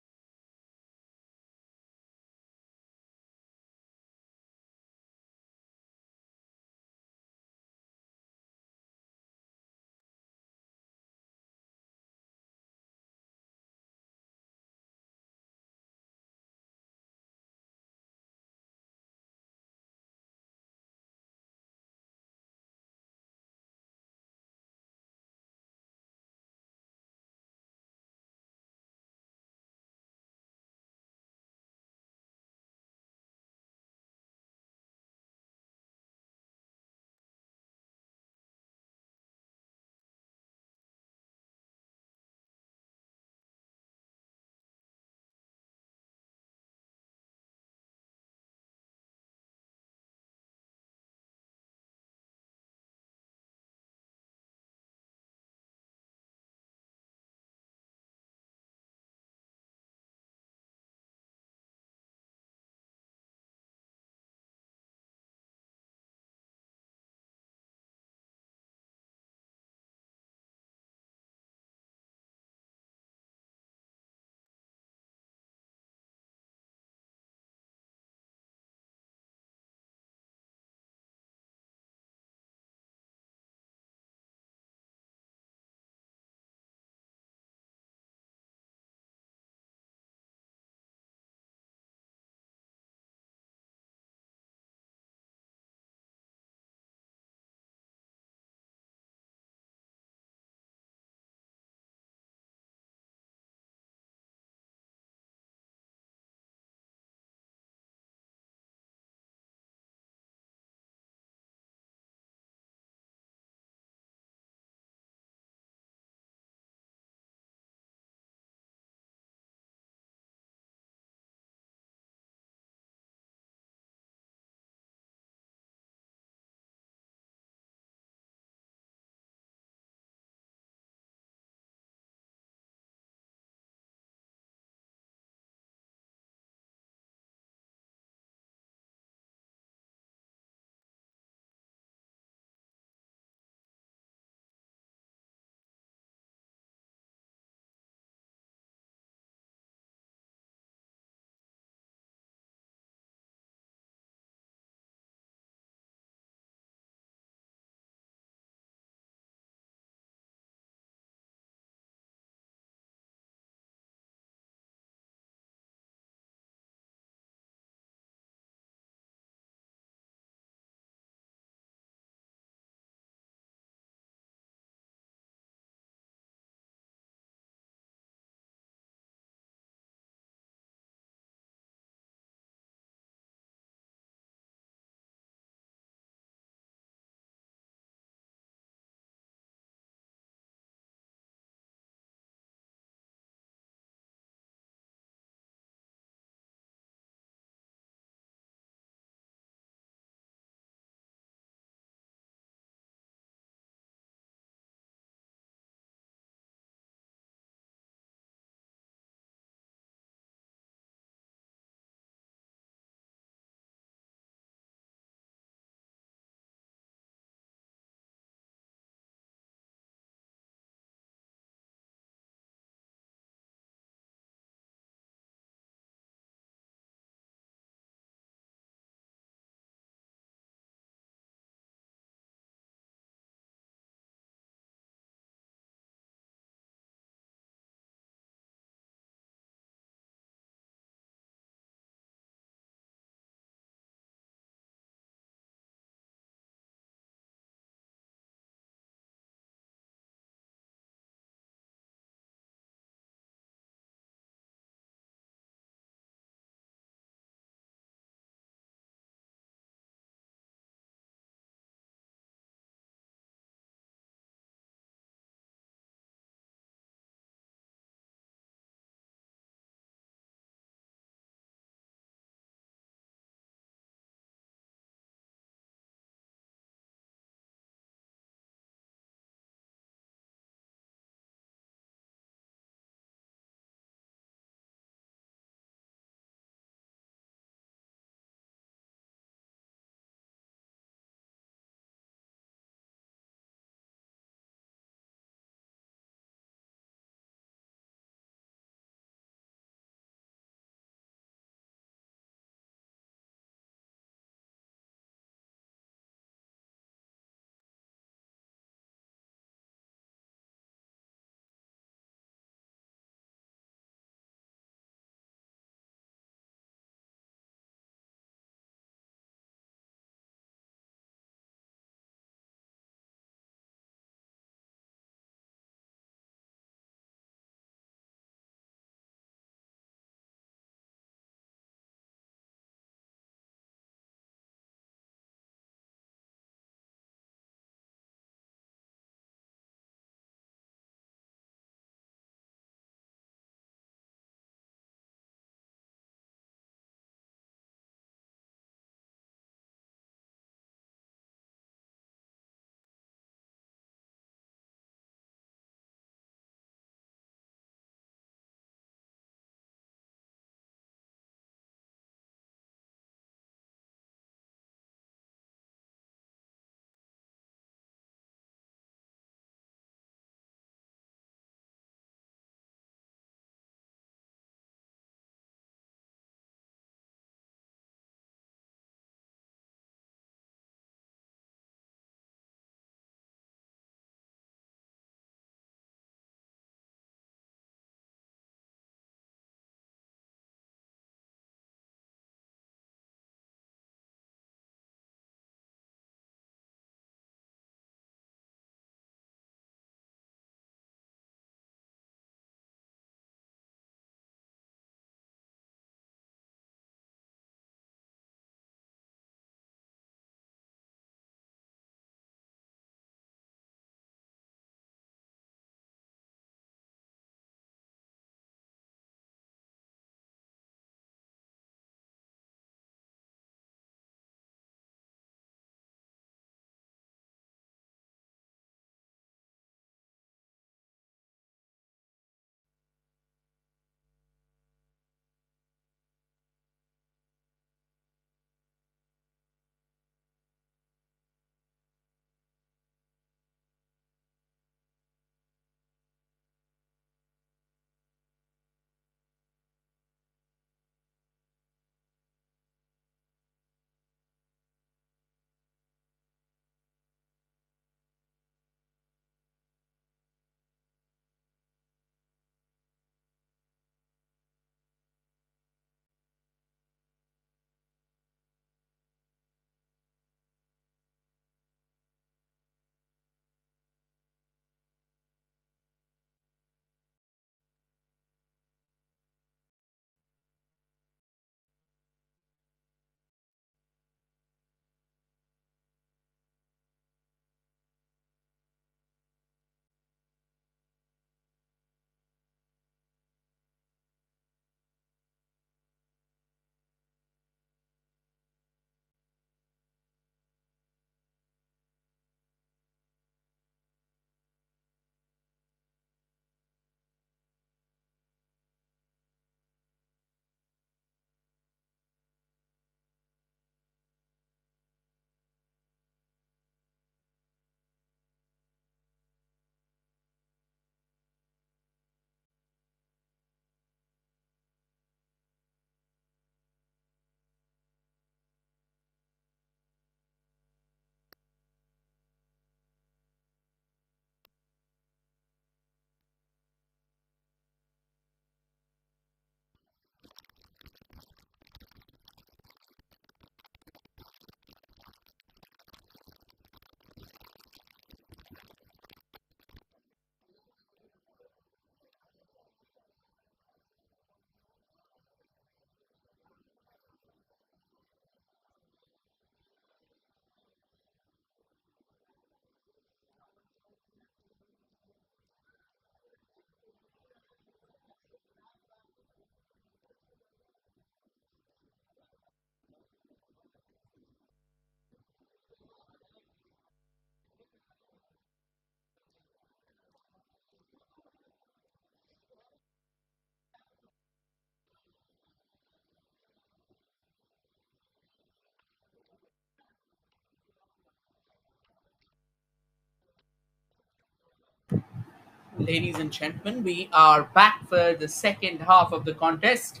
Ladies and gentlemen, we are back for the second half of the contest.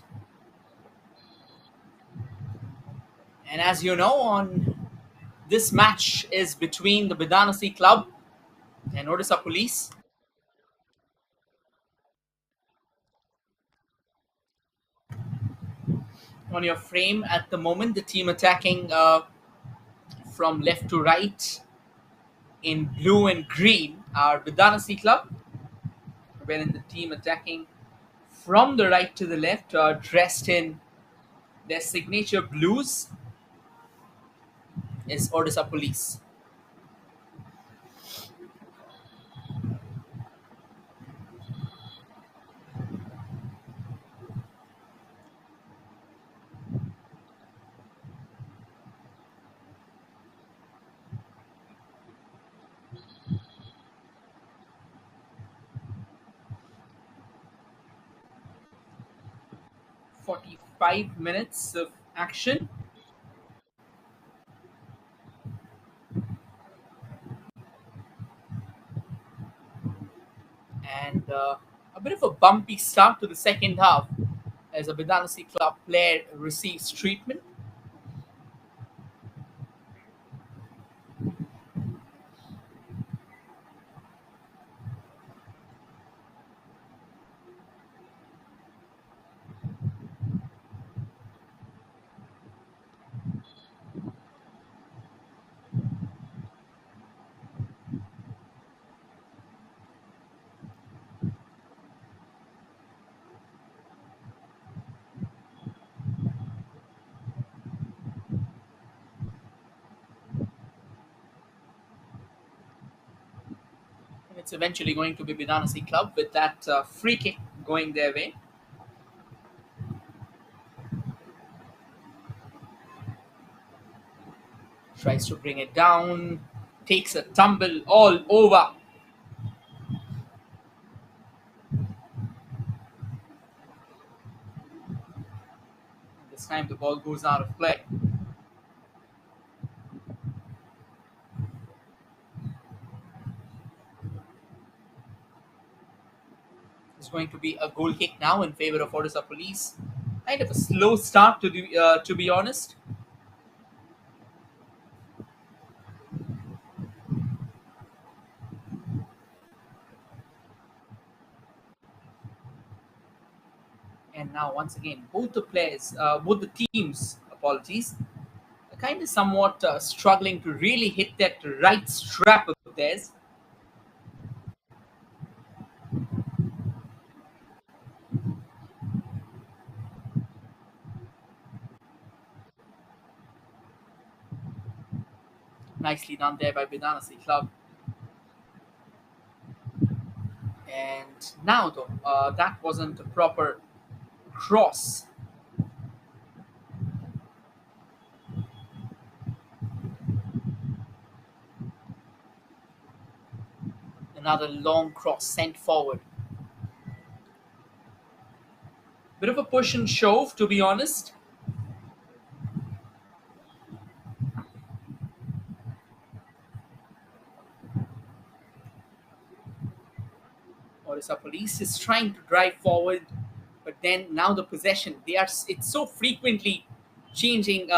And as you know, on this match is between the Bidanasi Club and Odisha Police. On your frame at the moment, the team attacking from left to right in blue and green are Bidanasi Club, wherein the team attacking from the right to the left are dressed in their signature blues is Odisha Police. 45 minutes of action and a bit of a bumpy start to the second half as a Bidanasi Club player receives treatment. And it's eventually going to be Bidanasi Club with that free kick going their way. Tries to bring it down, takes a tumble all over. This time the ball goes out of play. It's going to be a goal kick now in favor of Odisha Police. Kind of a slow start to be honest. And now once again, both the teams, apologies, are kind of somewhat struggling to really hit that right strap of theirs. Nicely done there by Bidanasi Club. And now though, that wasn't a proper cross. Another long cross sent forward. Bit of a push and shove, to be honest. Orissa Police is trying to drive forward, but then now the possession, it's so frequently changing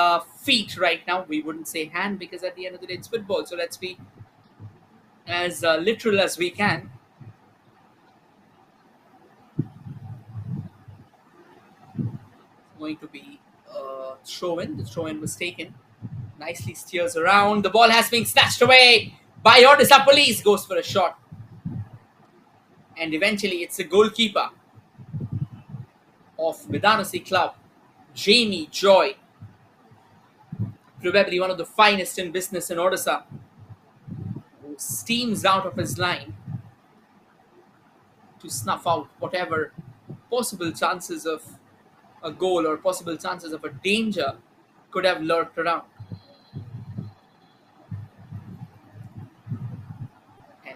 feet right now. We wouldn't say hand because at the end of the day it's football. So let's be as literal as we can. Going to be throw in. The throw in was taken. Nicely steers around. The ball has been snatched away by Odisha Police. Goes for a shot. And eventually it's the goalkeeper of Bidanasi Club, Jamie Joy, probably one of the finest in business in Odisha, who steams out of his line to snuff out whatever possible chances of a goal or possible chances of a danger could have lurked around.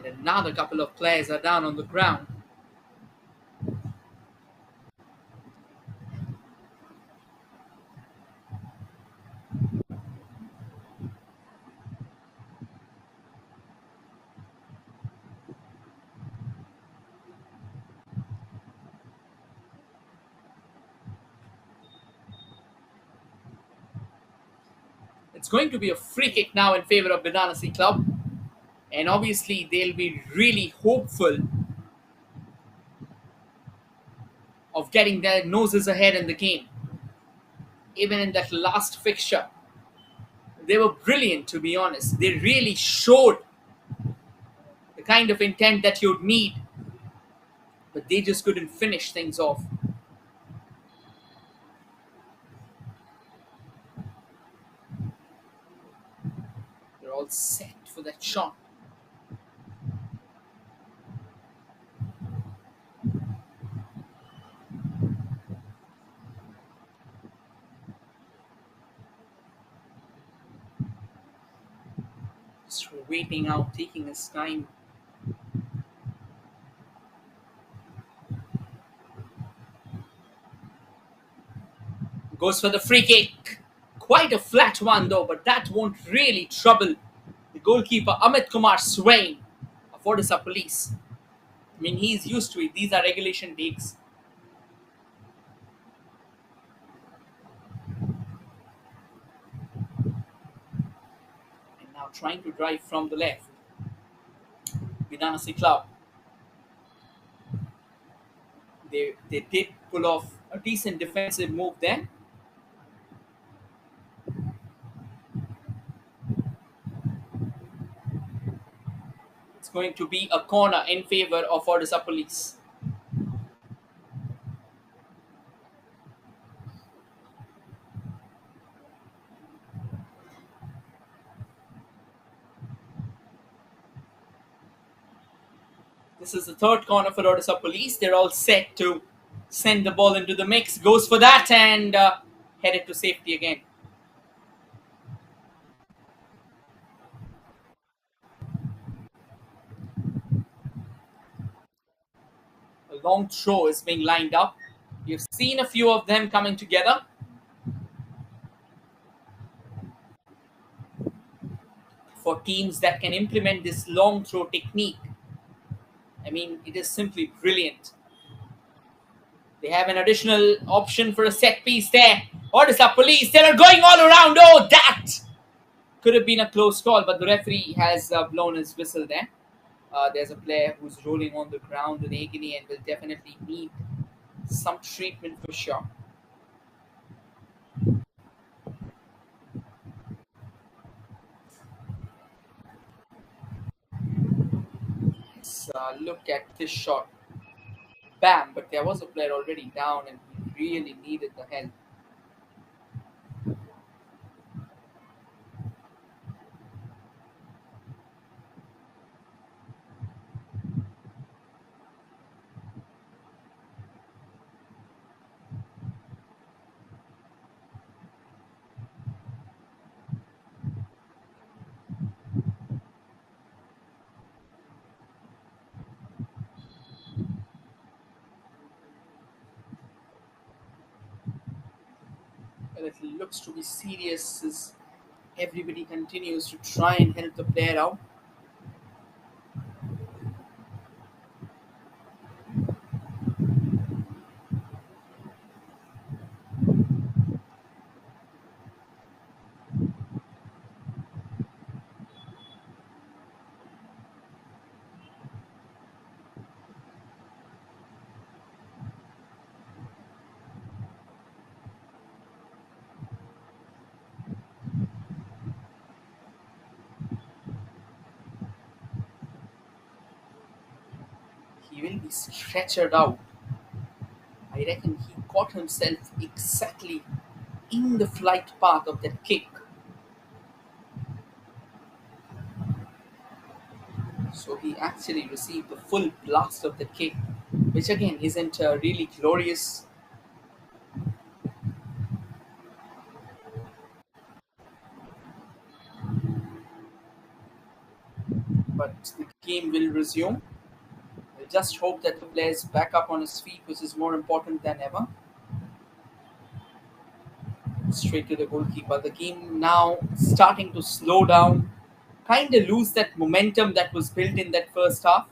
And another couple of players are down on the ground. It's going to be a free kick now in favor of Bidanasi club, and obviously they'll be really hopeful of getting their noses ahead in the game. Even in that last fixture, they were brilliant, to be honest. They really showed the kind of intent that you'd need, but they just couldn't finish things off. They're all set for that shot. Just waiting out, taking his time. Goes for the free kick. Quite a flat one though, but that won't really trouble the goalkeeper Amit Kumar Swain of Odisha Police. I mean, he's used to it. These are regulation takes. And now trying to drive from the left. Bidanasi Club. They did pull off a decent defensive move there. It's going to be a corner in favor of Odisha Police. This is the third corner for Odisha Police. They're all set to send the ball into the mix. Goes for that and headed to safety again. A long throw is being lined up. You've seen a few of them coming together. For teams that can implement this long throw technique, I mean, it is simply brilliant. They have an additional option for a set piece there. Odisha Police, they are going all around. Oh, that could have been a close call, but the referee has blown his whistle there. There's a player who's rolling on the ground in agony and will definitely need some treatment for sure. Let's look at this shot. Bam! But there was a player already down and he really needed the help. Well, it looks to be serious as everybody continues to try and help the player out. He will be stretchered out. I reckon he caught himself exactly in the flight path of that kick. So he actually received the full blast of the kick, which again isn't really glorious. But the game will resume. I just hope that the player is back up on his feet, which is more important than ever. Straight to the goalkeeper. The game now starting to slow down, kind of lose that momentum that was built in that first half.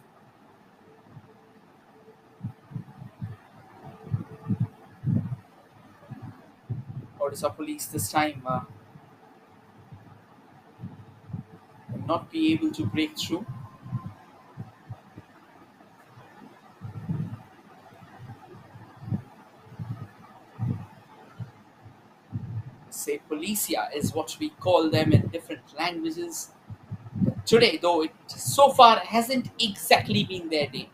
Odisha Police this time not be able to break through. Say Policia is what we call them in different languages. Today, though, it so far hasn't exactly been their day.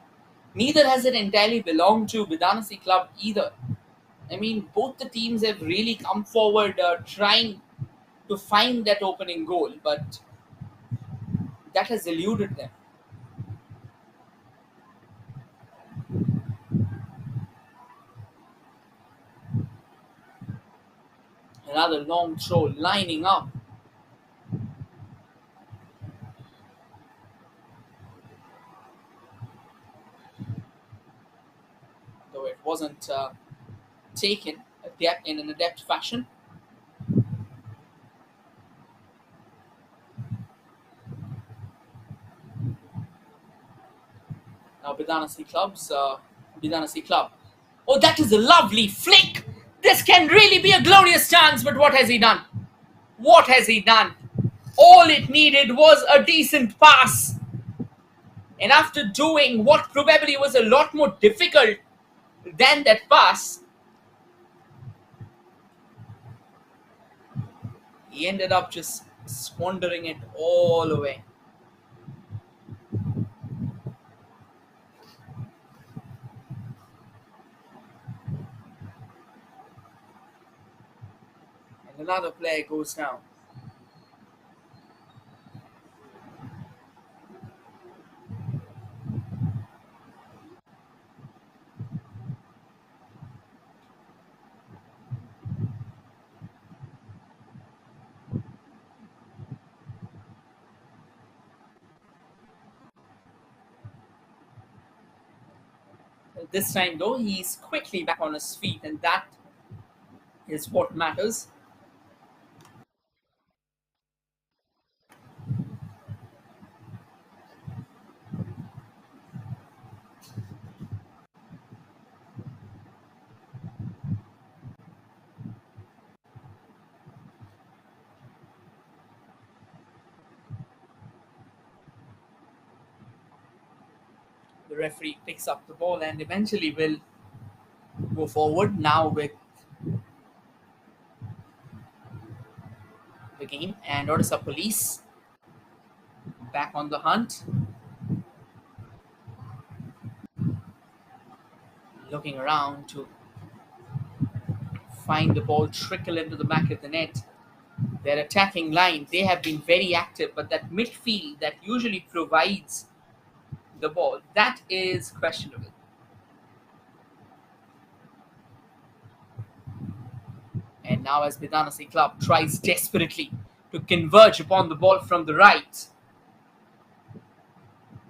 Neither has it entirely belonged to Bidanasi club either. I mean, both the teams have really come forward trying to find that opening goal, but that has eluded them. Another long throw lining up, though it wasn't taken in an adept fashion. Now Bidanasi club. Oh, that is a lovely flick! This can really be a glorious chance, but what has he done? What has he done? All it needed was a decent pass. And after doing what probably was a lot more difficult than that pass, he ended up just squandering it all away. And another player goes down. This time, though, he's quickly back on his feet, and that is what matters. The referee picks up the ball and eventually will go forward now with the game. And Odisha Police back on the hunt, looking around to find the ball trickle into the back of the net. Their attacking line, they have been very active, but that midfield that usually provides the ball, that is questionable. And now as Bidanasi club tries desperately to converge upon the ball from the right,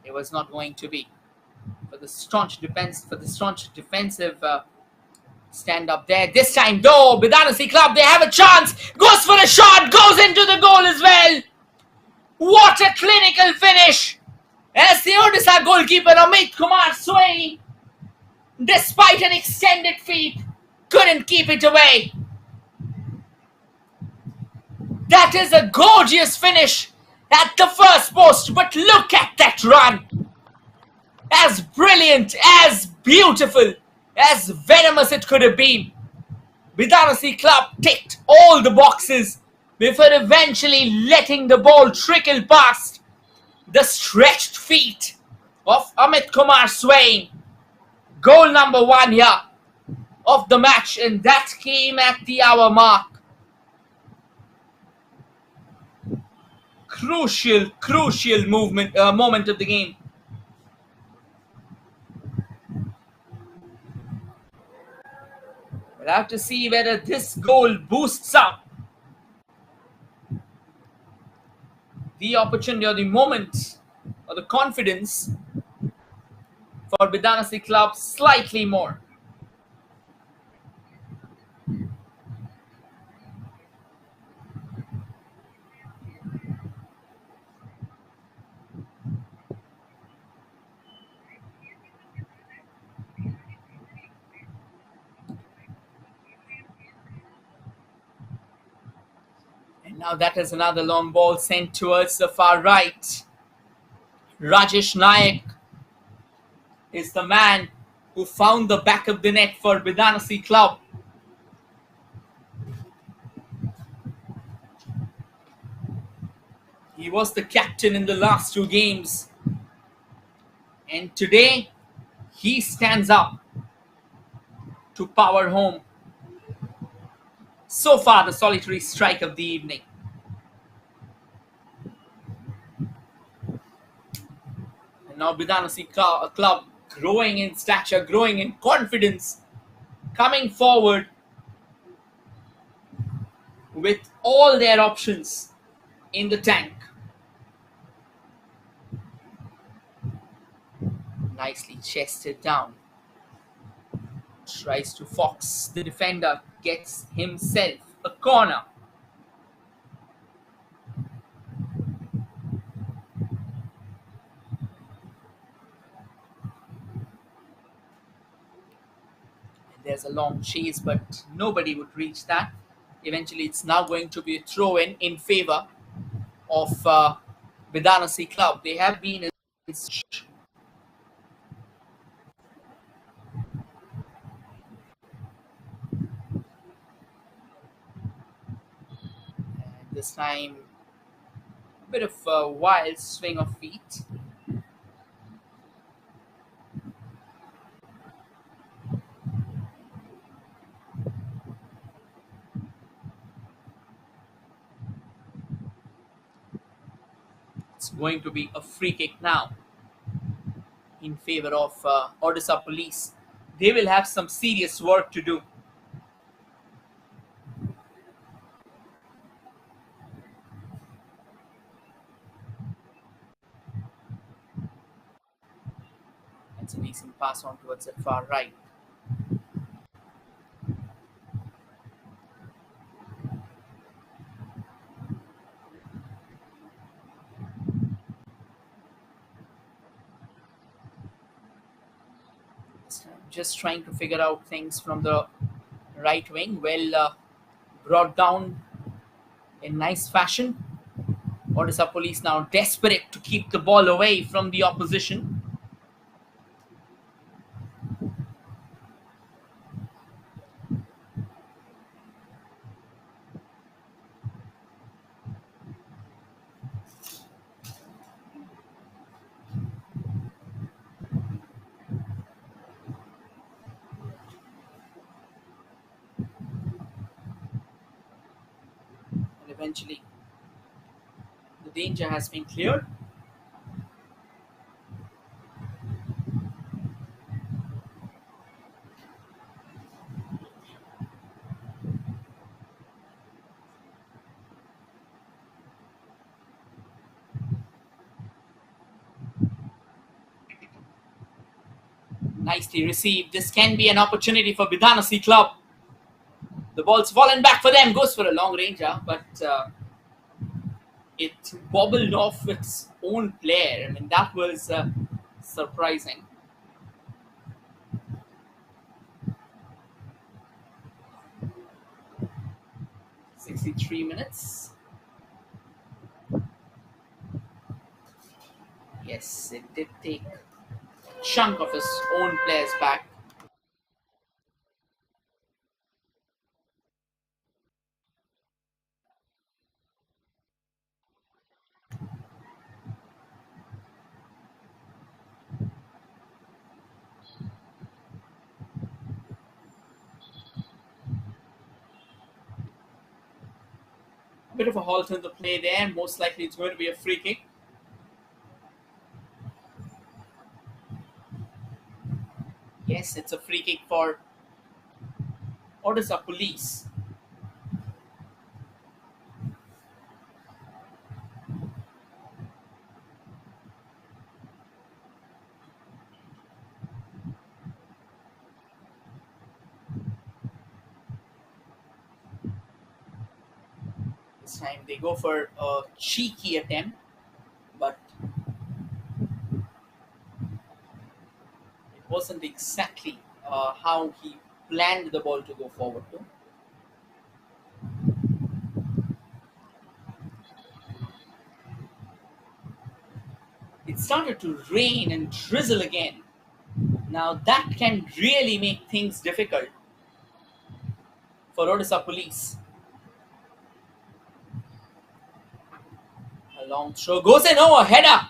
it was not going to be. For the staunch defensive stand up there. This time, though, Bidanasi club, they have a chance. Goes for a shot, goes into the goal as well. What a clinical finish! As the Odisha goalkeeper Amit Kumar Swain, despite an extended feet, couldn't keep it away. That is a gorgeous finish at the first post, but look at that run. As brilliant, as beautiful, as venomous it could have been. Bidanasi club ticked all the boxes before eventually letting the ball trickle past the stretched feet of Amit Kumar Swain. Goal number 1 here of the match, and that came at the hour mark. Crucial moment of the game. We'll have to see whether this goal boosts up the opportunity or the moment or the confidence for Bidanasi club slightly more. Now that is another long ball sent towards the far right. Rajesh Nayak is the man who found the back of the net for Bidanasi club. He was the captain in the last two games, and today he stands up to power home. So far, the solitary strike of the evening. And now Bidanasi club growing in stature, growing in confidence, coming forward with all their options in the tank. Nicely chested down. Tries to fox the defender, gets himself a corner. And there's a long chase, but nobody would reach that. Eventually, it's now going to be a throw in favor of Bidanasi club. They have been in. And this time, a bit of a wild swing of feet. It's going to be a free kick now in favor of Odisha Police. They will have some serious work to do. It's a decent pass on towards the far right. Just trying to figure out things from the right wing. Well, brought down in nice fashion. Odisha Police now desperate to keep the ball away from the opposition. And eventually, the danger has been cleared. Nicely received. This can be an opportunity for Bidanasi club. The ball's fallen back for them. Goes for a long ranger, but it bobbled off its own player. I mean, that was surprising. 63 minutes. Yes, it did take a chunk of his own players back. A bit of a halt in the play there. Most likely it's going to be a free kick. Yes, it's a free kick for Odisha Police. This time they go for a cheeky attempt, but it wasn't exactly how he planned the ball to go forward to. It started to rain and drizzle again. Now that can really make things difficult for Odisha police. A long throw goes in, oh, a header.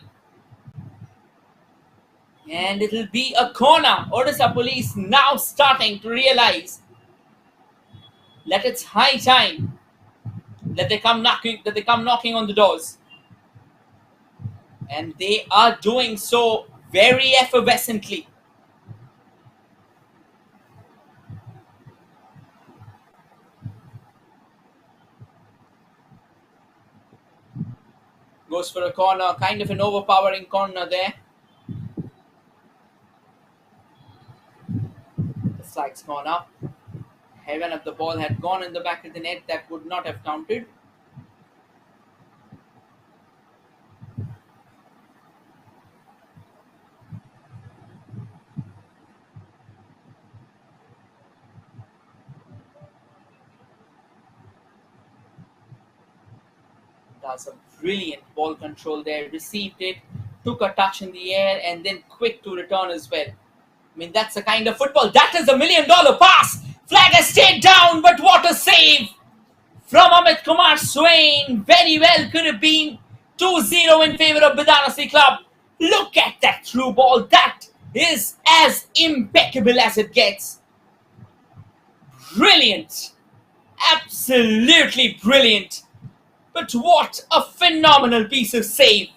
And it'll be a corner. Odisha police now starting to realize that it's high time that they come knocking on the doors. And they are doing so very effervescently. Goes for a corner, kind of an overpowering corner there. The flag's gone up. Heaven, if the ball had gone in the back of the net, that would not have counted. Does a brilliant ball control there. Received it, took a touch in the air, and then quick to return as well. I mean, that's the kind of football. That is $1 million pass. Flag has stayed down, but what a save from Amit Kumar Swain. Very well could have been 2-0 in favor of Bidanasi Club. Look at that through ball. That is as impeccable as it gets. Brilliant. Absolutely brilliant. But what a phenomenal piece of save.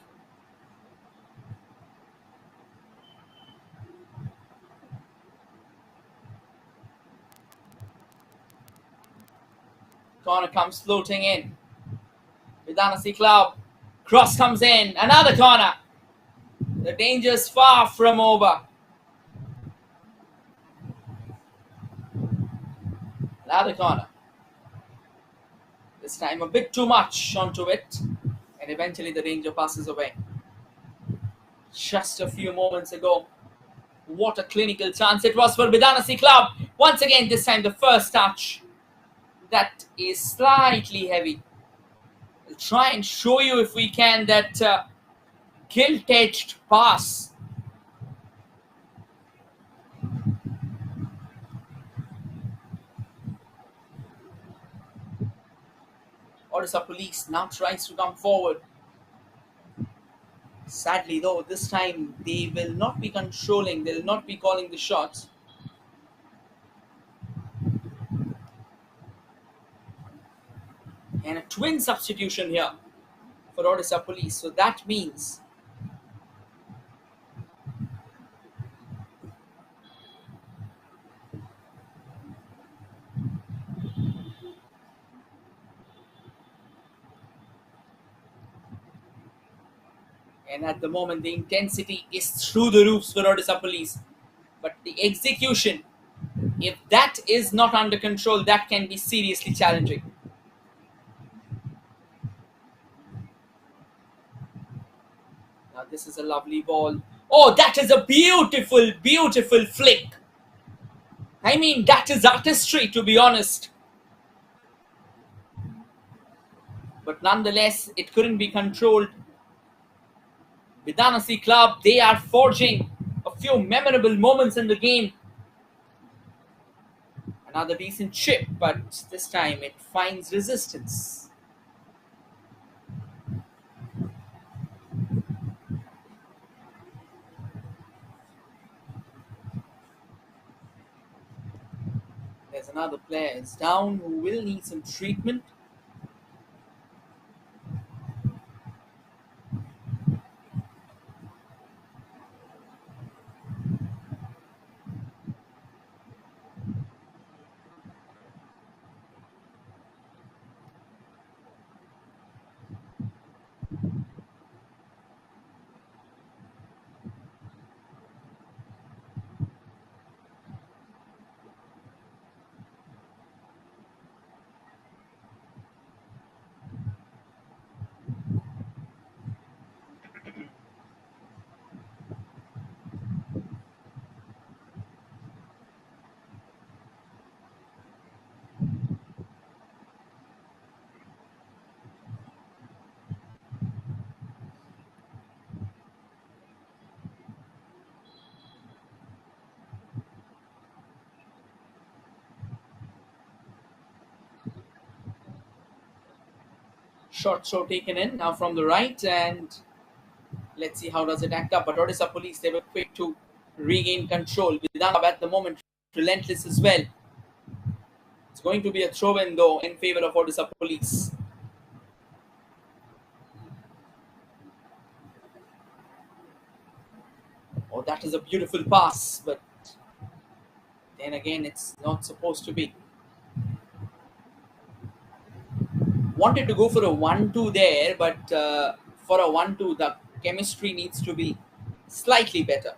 Corner comes floating in. Bidanasi Club. Cross comes in. Another corner. The danger's far from over. Another corner. This time a bit too much onto it. And eventually the danger passes away. Just a few moments ago. What a clinical chance it was for Bidanasi Club. Once again, this time the first touch. That is slightly heavy. We'll try and show you if we can that gilt-edged pass. Odisha police now tries to come forward. Sadly though, this time they will not be controlling, they will not be calling the shots. And a twin substitution here for Odisha police. So that means and at the moment the intensity is through the roofs for Odisha police. But the execution, if that is not under control, that can be seriously challenging. Now this is a lovely ball. Oh, that is a beautiful, beautiful flick. I mean, that is artistry, to be honest. But nonetheless, it couldn't be controlled. Bidanasi Club, they are forging a few memorable moments in the game. Another decent chip, but this time it finds resistance. There's another player is down who will need some treatment. Short throw taken in now from the right, and let's see how does it act up. But Odisha Police, they were quick to regain control. Vidana at the moment relentless as well. It's going to be a throw in though in favor of Odisha Police. Oh, that is a beautiful pass, but then again, it's not supposed to be. Wanted to go for a 1-2 there, but for a 1-2, the chemistry needs to be slightly better.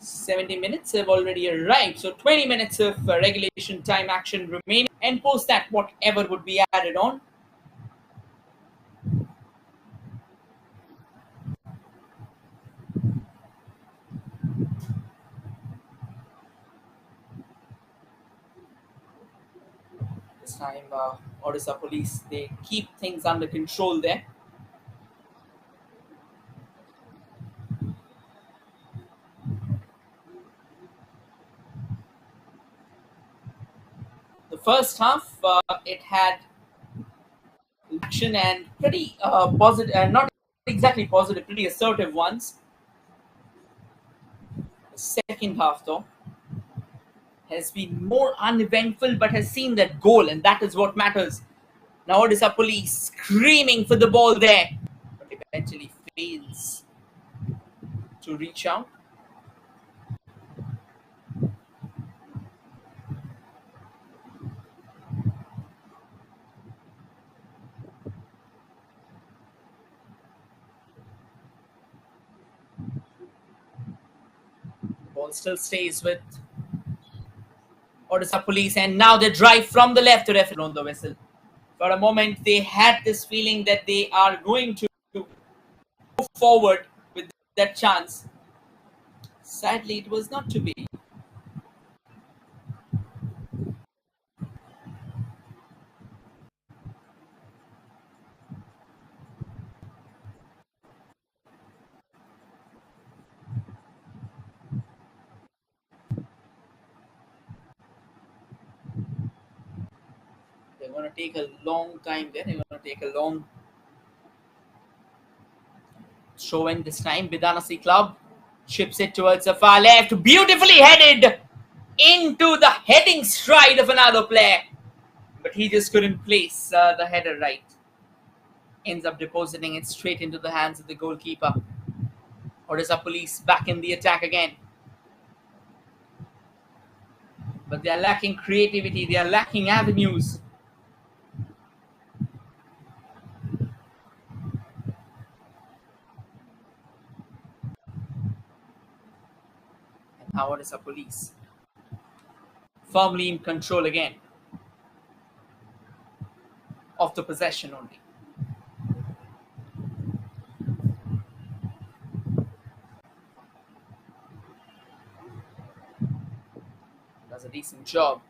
"70 minutes have already arrived, so 20 minutes of regulation time action remaining, and post that, whatever would be added on. This time, Odisha Police, they keep things under control there. The first half, it had action and pretty positive, not exactly positive, pretty assertive ones. The second half, though, has been more uneventful but has seen that goal, and that is what matters. Now Odisha Police screaming for the ball there, but eventually fails to reach out. Ball still stays with Odisha Police, and now they drive from the left to referee on the whistle. For a moment, they had this feeling that they are going to move forward with that chance. Sadly, it was not to be. They're going to take a long time there. They're going to take a long throw in this time. BIDANASI club chips it towards the far left. Beautifully headed into the heading stride of another player. But he just couldn't place the header right. Ends up depositing it straight into the hands of the goalkeeper. Odisha Police back in the attack again. But they are lacking creativity. They are lacking avenues. And now Odisha Police firmly in control again of the possession only. Does a decent job.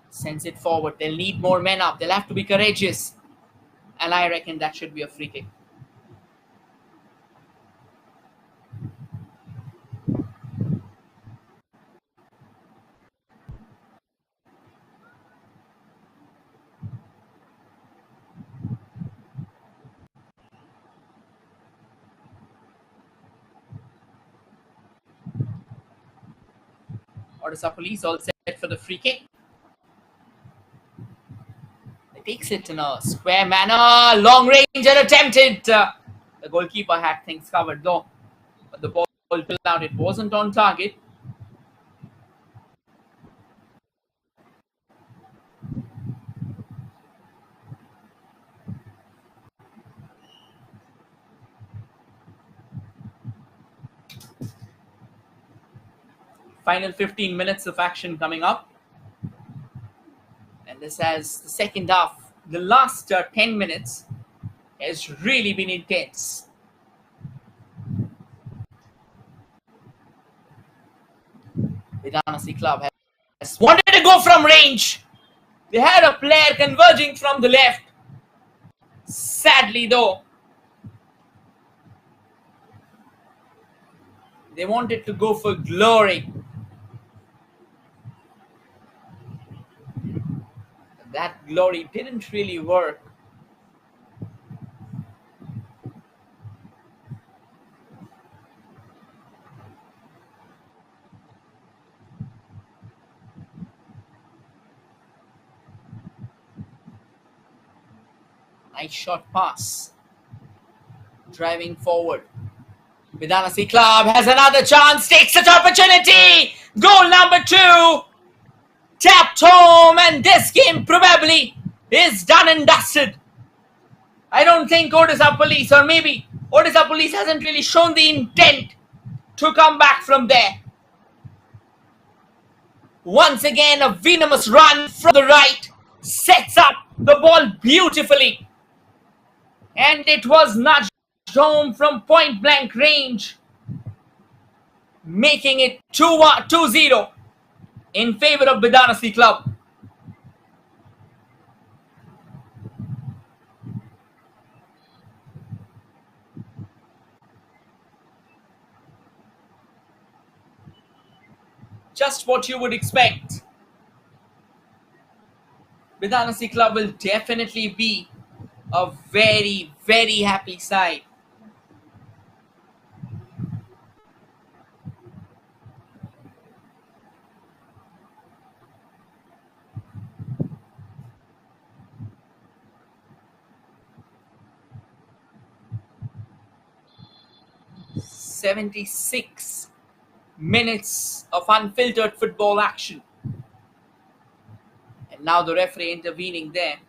Sends it forward. They'll need more men up. They'll have to be courageous. And I reckon that should be a free kick. Odisha Police all set for the free kick. He takes it in a square manner. Long range and attempted. The goalkeeper had things covered though. But the ball pulled out. It wasn't on target. Final 15 minutes of action coming up. And this has the second half. The last 10 minutes has really been intense. Bidanasi club has wanted to go from range. They had a player converging from the left. Sadly though, They wanted to go for glory. That glory didn't really work. Nice shot pass. Driving forward. BIDANASI Club has another chance, takes that opportunity. Goal number 2. Tapped home, and this game probably is done and dusted. I don't think ODISHA Police, or maybe ODISHA Police hasn't really shown the intent to come back from there. Once again, a venomous run from the right sets up the ball beautifully. And it was nudged home from point blank range, making it 2-0 in favor of BIDANASI Club. Just what you would expect. BIDANASI Club will definitely be a very, very happy side. "76 minutes of unfiltered football action." And now the referee intervening there.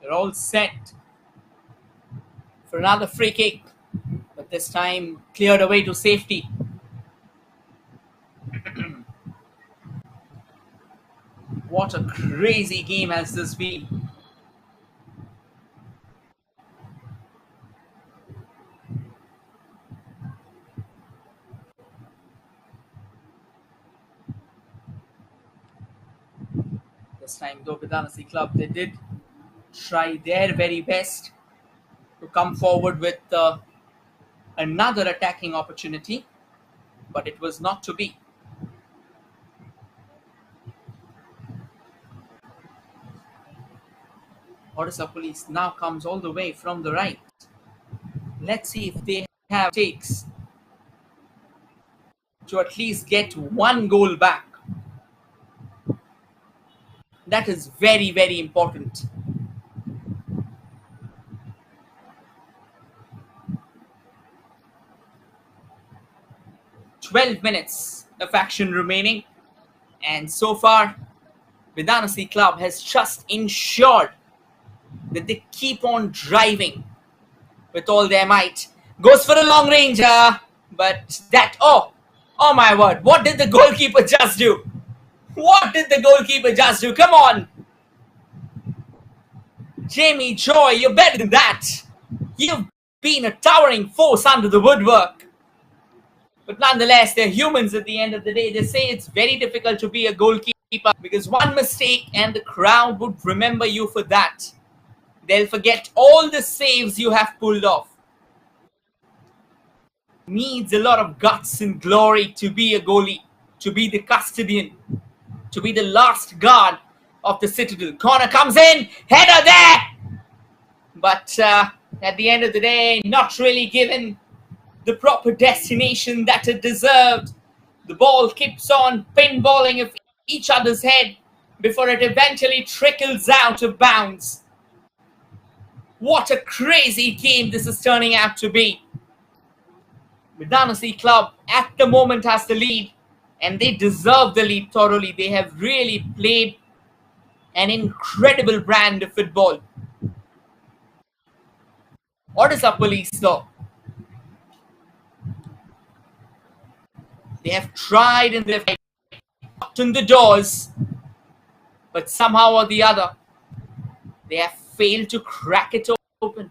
They're all set for another free kick, but this time cleared away to safety. What a crazy game has this been. This time, though, BIDANASI Club, they did try their very best to come forward with another attacking opportunity, but it was not to be. ODISHA Police now comes all the way from the right. Let's see if they have takes to at least get one goal back. That is very, very important. 12 minutes of action remaining, and so far BIDANASI Club has just ensured that they keep on driving with all their might. Goes for a long range, but that, oh my word, what did the goalkeeper just do? What did the goalkeeper just do? Come on, Jamie Joy, you're better than that. You've been a towering force under the woodwork. But nonetheless, they're humans at the end of the day. They say it's very difficult to be a goalkeeper because one mistake and the crowd would remember you for that. They'll forget all the saves you have pulled off. Needs a lot of guts and glory to be a goalie, to be the custodian, to be the last guard of the Citadel. Corner comes in, header there! But at the end of the day, not really given the proper destination that it deserved. The ball keeps on pinballing of each other's head before it eventually trickles out of bounds. What a crazy game this is turning out to be. BIDANASI Club at the moment has the lead, and they deserve the lead thoroughly. They have really played an incredible brand of football. ODISHA Police though, They have tried and they've knocked on the doors, but somehow or the other, they have failed to crack it open.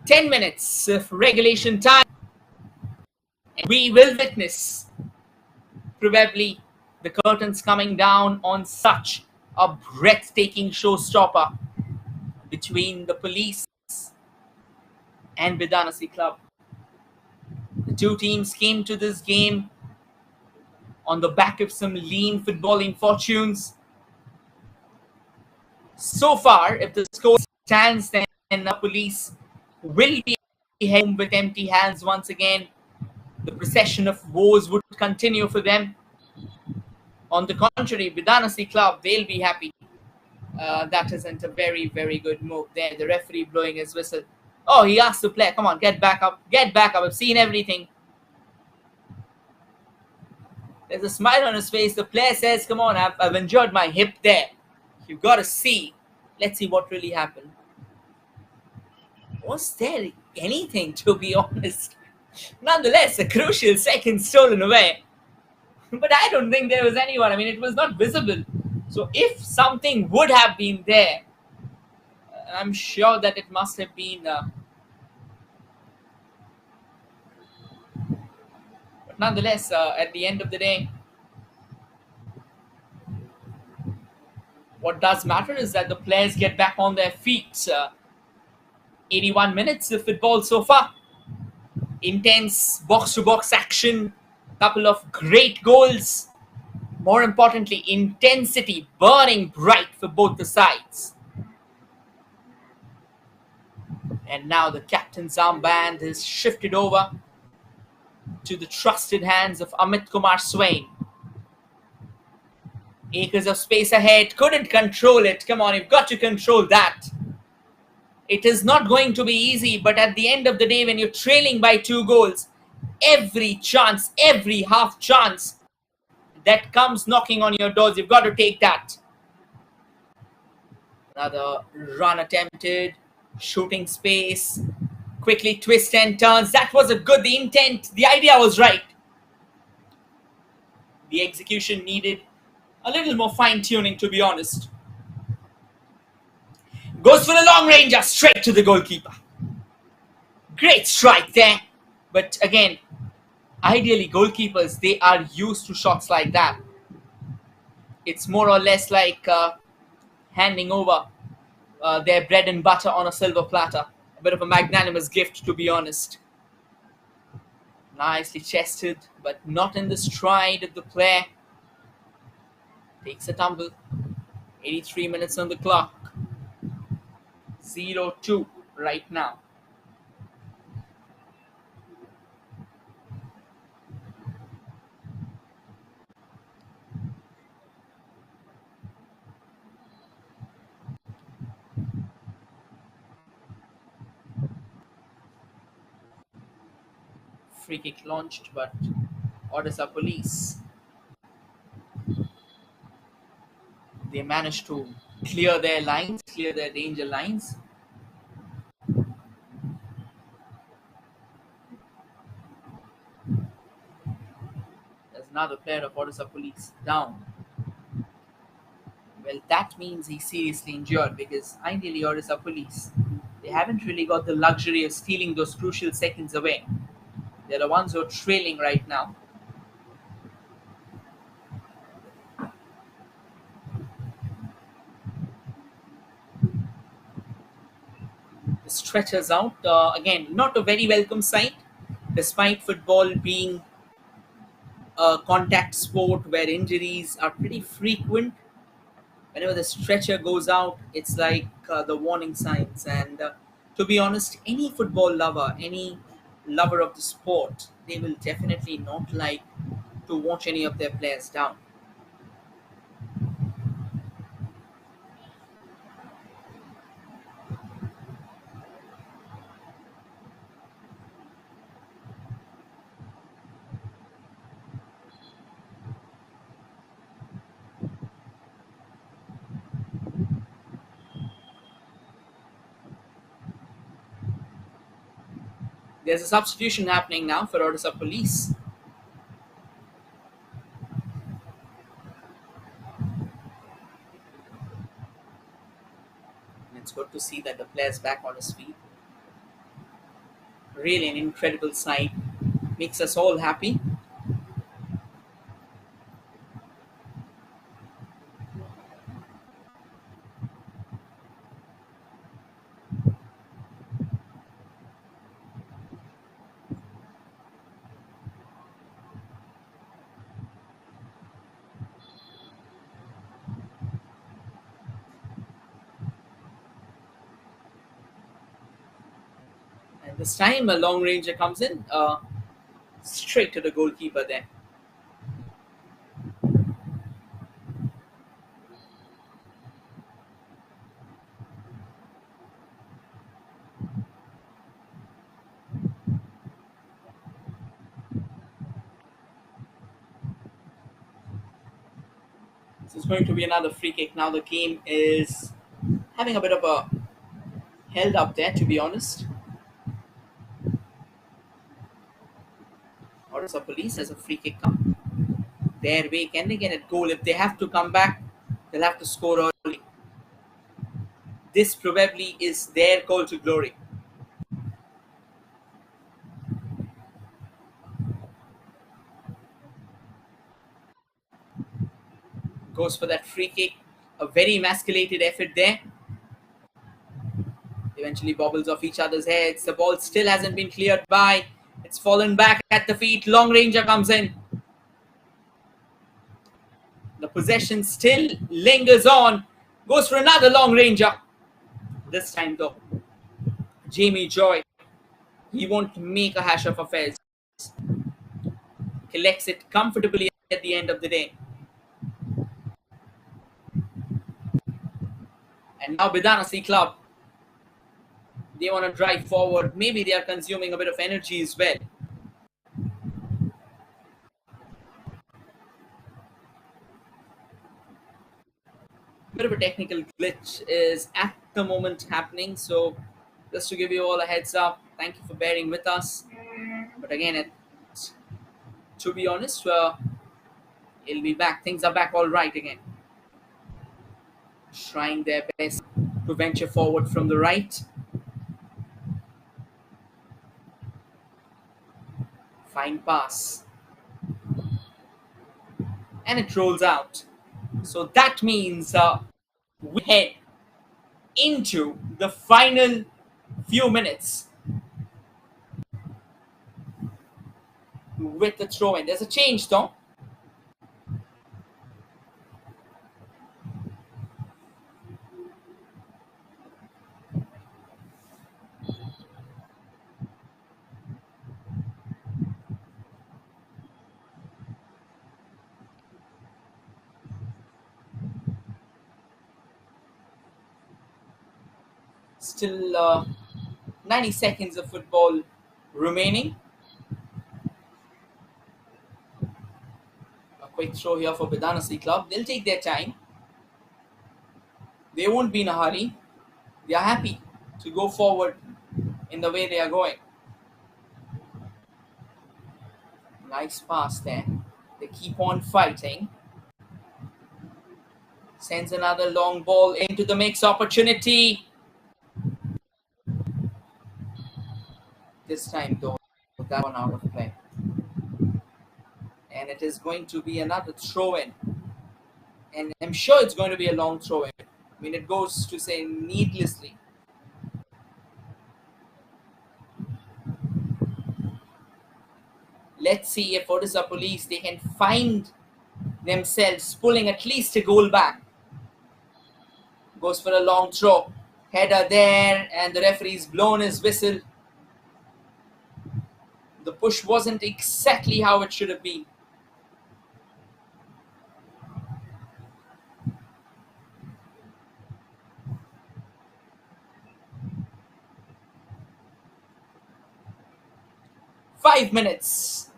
10 minutes of regulation time, and we will witness probably the curtains coming down on such a breathtaking showstopper between the police and Bidanasi club. The two teams came to this game on the back of some lean footballing fortunes. So far, if the score stands, then the police will be home with empty hands once again. The procession of woes would continue for them. On the contrary, Bidanasi club, they'll be happy. That isn't a very, very good move there. The referee blowing his whistle. Oh, he asked the player, come on, get back up, get back up. I've seen everything. There's a smile on his face. The player says, come on, I've injured my hip there. You've got to see. Let's see what really happened. Was there anything, to be honest? Nonetheless, a crucial second stolen away. But I don't think there was anyone. I mean, it was not visible. So if something would have been there, I'm sure that it must have been. But nonetheless, at the end of the day, what does matter is that the players get back on their feet. 81 minutes of football so far. Intense box-to-box action. Couple of great goals. More importantly, intensity burning bright for both the sides. And now the captain's armband is shifted over to the trusted hands of Amit Kumar Swain. Acres of space ahead, couldn't control it. Come on, you've got to control that. It is not going to be easy, but at the end of the day, when you're trailing by 2 goals, every chance, every half chance that comes knocking on your doors, you've got to take that. Another run attempted, shooting space, quickly twist and turns. That was the intent, the idea was right. The execution needed a little more fine-tuning, to be honest. Goes for the long ranger, straight to the goalkeeper. Great strike there. But again, ideally goalkeepers, they are used to shots like that. It's more or less like handing over their bread and butter on a silver platter. A bit of a magnanimous gift, to be honest. Nicely chested, but not in the stride of the player. Takes a tumble. 83 minutes on the clock. 0-2 right now. Free kick launched, but Odisha police, they managed to clear their lines, clear their danger lines. There's another player of Odisha police down. Well, that means he's seriously injured, because ideally Odisha police, they haven't really got the luxury of stealing those crucial seconds away. They're the ones who are trailing right now. The stretchers out. Again, not a very welcome sight, despite football being a contact sport where injuries are pretty frequent. Whenever the stretcher goes out, it's like the warning signs. And to be honest, any football lover, any lover of the sport, they will definitely not like to watch any of their players down. There's a substitution happening now for Odisha police. to see that the player's back on his feet. Really an incredible sight. Makes us all happy. And this time a long ranger comes in, straight to the goalkeeper there. So it's going to be another free kick. Now the game is having a bit of a held up there, to be honest. Odisha Police has a free kick come their way. Can they get a goal? If they have to come back, they'll have to score early. This probably is their call to glory. Goes for that free kick. A very emasculated effort there. Eventually bobbles off each other's heads. The ball still hasn't been cleared by. It's fallen back at the feet. Long ranger comes in. The possession still lingers on. Goes for another long ranger. This time though, Jamie Joy, he won't make a hash of affairs. Collects it comfortably at the end of the day. And now Bidanasi Club, they want to drive forward. Maybe they are consuming a bit of energy as well. Bit of a technical glitch is at the moment happening. So just to give you all a heads up, thank you for bearing with us. But again, to be honest, it'll be back. Things are back all right again. Trying their best to venture forward from the right. Fine pass. And it rolls out. So that means we head into the final few minutes with the throw in. There's a change though. Still 90 seconds of football remaining. A quick throw here for Bidanasi Club. They'll take their time. They won't be in a hurry. They are happy to go forward in the way they are going. Nice pass there. They keep on fighting. Sends another long ball into the mix. Opportunity. This time though, that one out of play. And it is going to be another throw in. And I'm sure it's going to be a long throw in. I mean, it goes to say needlessly. Let's see if Odisha Police, they can find themselves pulling at least a goal back. Goes for a long throw. Header there, and the referee's blown his whistle. The push wasn't exactly how it should have been. Five minutes,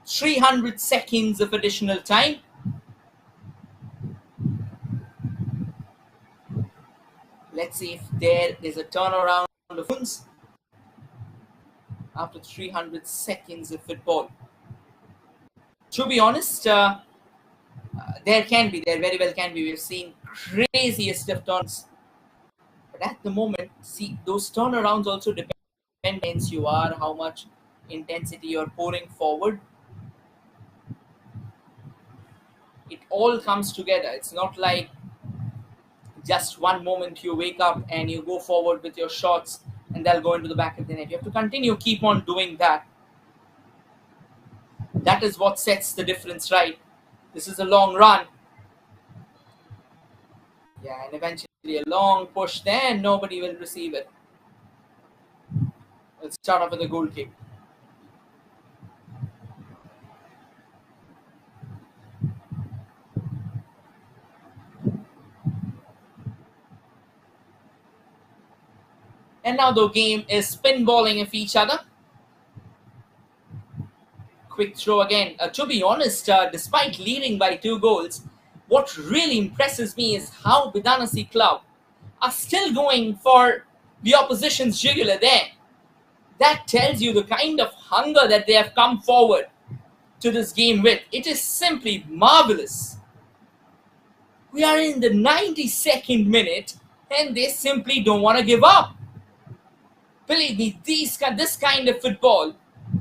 300 seconds of additional time. Let's see if there is a turnaround of funds after 300 seconds of football. To be honest, there very well can be. We've seen craziest of turns. But at the moment, see, those turnarounds also depend how intense you are, how much intensity you're pouring forward. It all comes together. It's not like just one moment you wake up and you go forward with your shots and they'll go into the back of the net. You have to continue, keep on doing that. That is what sets the difference, right? This is a long run. Yeah, and eventually a long push there, nobody will receive it. Let's start off with a goal kick. And now the game is pinballing of each other. Quick throw again. To be honest, despite leading by 2 goals, what really impresses me is how Bidanasi club are still going for the opposition's jugular there. That tells you the kind of hunger that they have come forward to this game with. It is simply marvelous. We are in the 92nd minute and they simply don't want to give up. Believe me, this kind of football,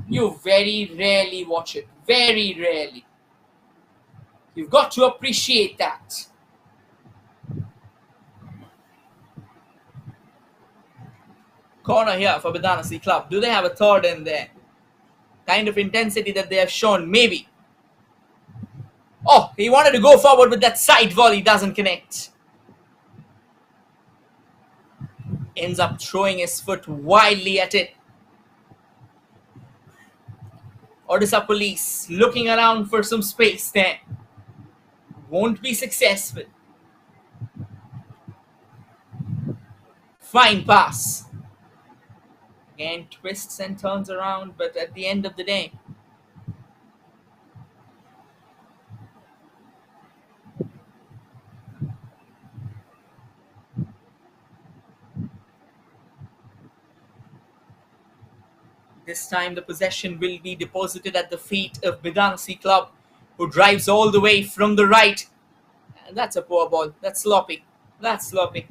you very rarely watch it. Very rarely. You've got to appreciate that. Corner here for Bidanasi club. Do they have a third in there? Kind of intensity that they have shown, maybe. Oh, he wanted to go forward with that side volley, doesn't connect. Ends up throwing his foot wildly at it. ODISHA police looking around for some space there. Won't be successful. Fine pass. Again, twists and turns around, but at the end of the day, this time the possession will be deposited at the feet of Bidanasi club, who drives all the way from the right. And that's a poor ball. That's sloppy. That's sloppy.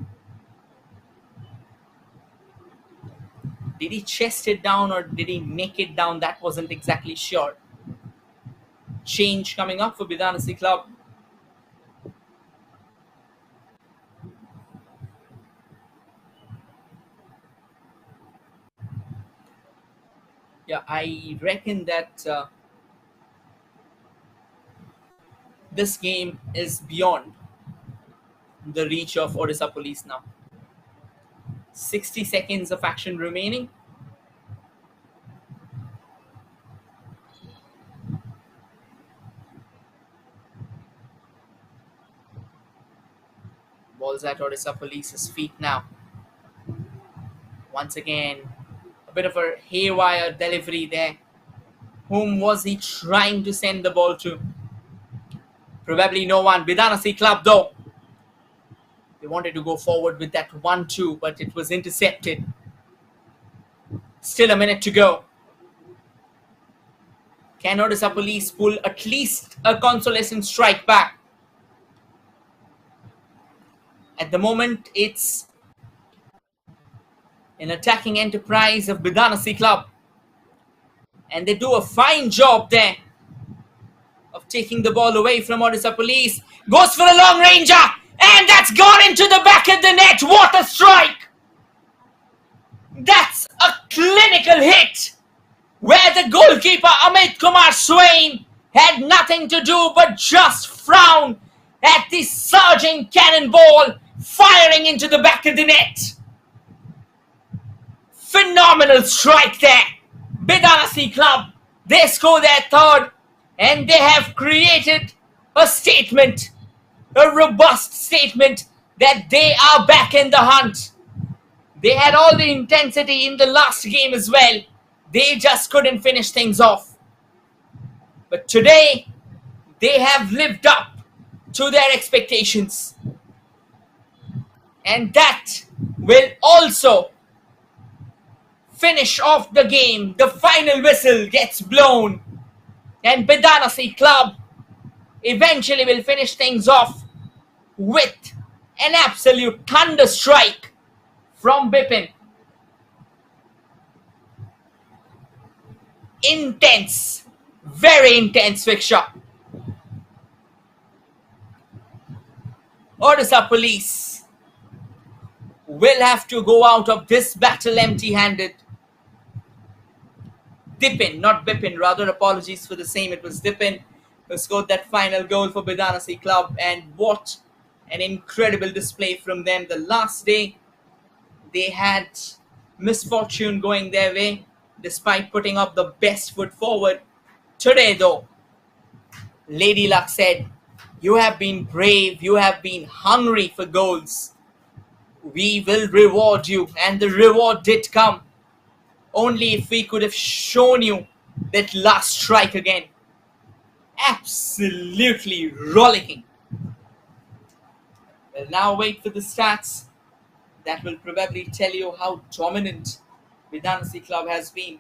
Did he chest it down or did he neck it down? That wasn't exactly sure. Change coming up for Bidanasi club. Yeah, I reckon that this game is beyond the reach of Odisha police now. 60 seconds of action remaining. Ball's at Odisha police's feet now. Once again, a bit of a haywire delivery there. Whom was he trying to send the ball to? Probably no one. Bidanasi club though. They wanted to go forward with that 1-2, but it was intercepted. Still a minute to go. Can Odisha police pull at least a consolation strike back? At the moment, it's an attacking enterprise of Bidanasi club. And they do a fine job there of taking the ball away from Odisha police. Goes for a long ranger. And that's gone into the back of the net. What a strike! That's a clinical hit where the goalkeeper Amit Kumar Swain had nothing to do but just frown at the surging cannonball firing into the back of the net. Phenomenal strike there. Bidanasi club, they score their third and they have created a statement, a robust statement that they are back in the hunt. They had all the intensity in the last game as well. They just couldn't finish things off. But today, they have lived up to their expectations. And that will also finish off the game. The final whistle gets blown. And Bidanasi club eventually will finish things off with an absolute thunder strike from Bipin. Intense, very intense fixture. Odisha Police will have to go out of this battle empty-handed. Dipin, not Bipin, rather, apologies for the same, it was Dipin who scored that final goal for Bidanasi club, and what an incredible display from them. The last day they had misfortune going their way despite putting up the best foot forward. Today though, Lady Luck said, "You have been brave, you have been hungry for goals. We will reward you," and the reward did come. Only if we could have shown you that last strike again. Absolutely rollicking. We'll now wait for the stats. That will probably tell you how dominant Bidanasi club has been.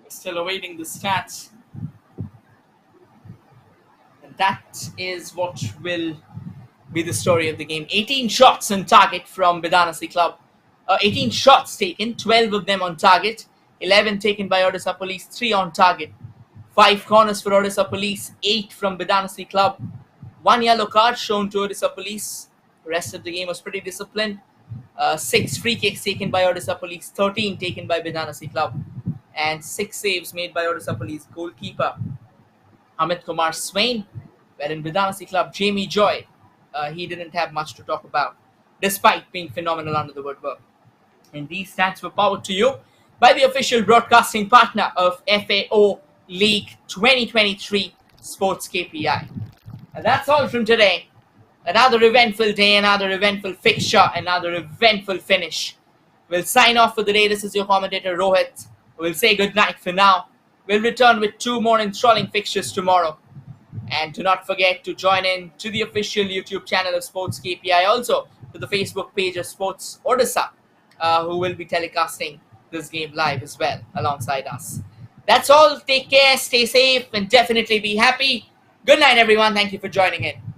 We're still awaiting the stats. And that is what will be the story of the game. 18 shots on target from Bidanasi club. 18 shots taken, 12 of them on target. 11 taken by Odisha Police, 3 on target. 5 corners for Odisha Police, 8 from Bidanasi club. 1 yellow card shown to Odisha Police. The rest of the game was pretty disciplined. 6 free kicks taken by Odisha Police, 13 taken by Bidanasi club. And 6 saves made by Odisha Police goalkeeper Amit Kumar Swain. Wherein Bidanasi club Jamie Joy, he didn't have much to talk about, despite being phenomenal under the woodwork. And these stats were powered to you by the official broadcasting partner of FAO League 2023 Sports KPI. And that's all from today. Another eventful day, another eventful fixture, another eventful finish. We'll sign off for the day. This is your commentator Rohit. We'll say goodnight for now. We'll return with 2 more enthralling fixtures tomorrow. And do not forget to join in to the official YouTube channel of Sports KPI, also to the Facebook page of Sports Odisha, who will be telecasting this game live as well alongside us. That's all. Take care, stay safe, and definitely be happy. Good night, everyone. Thank you for joining in.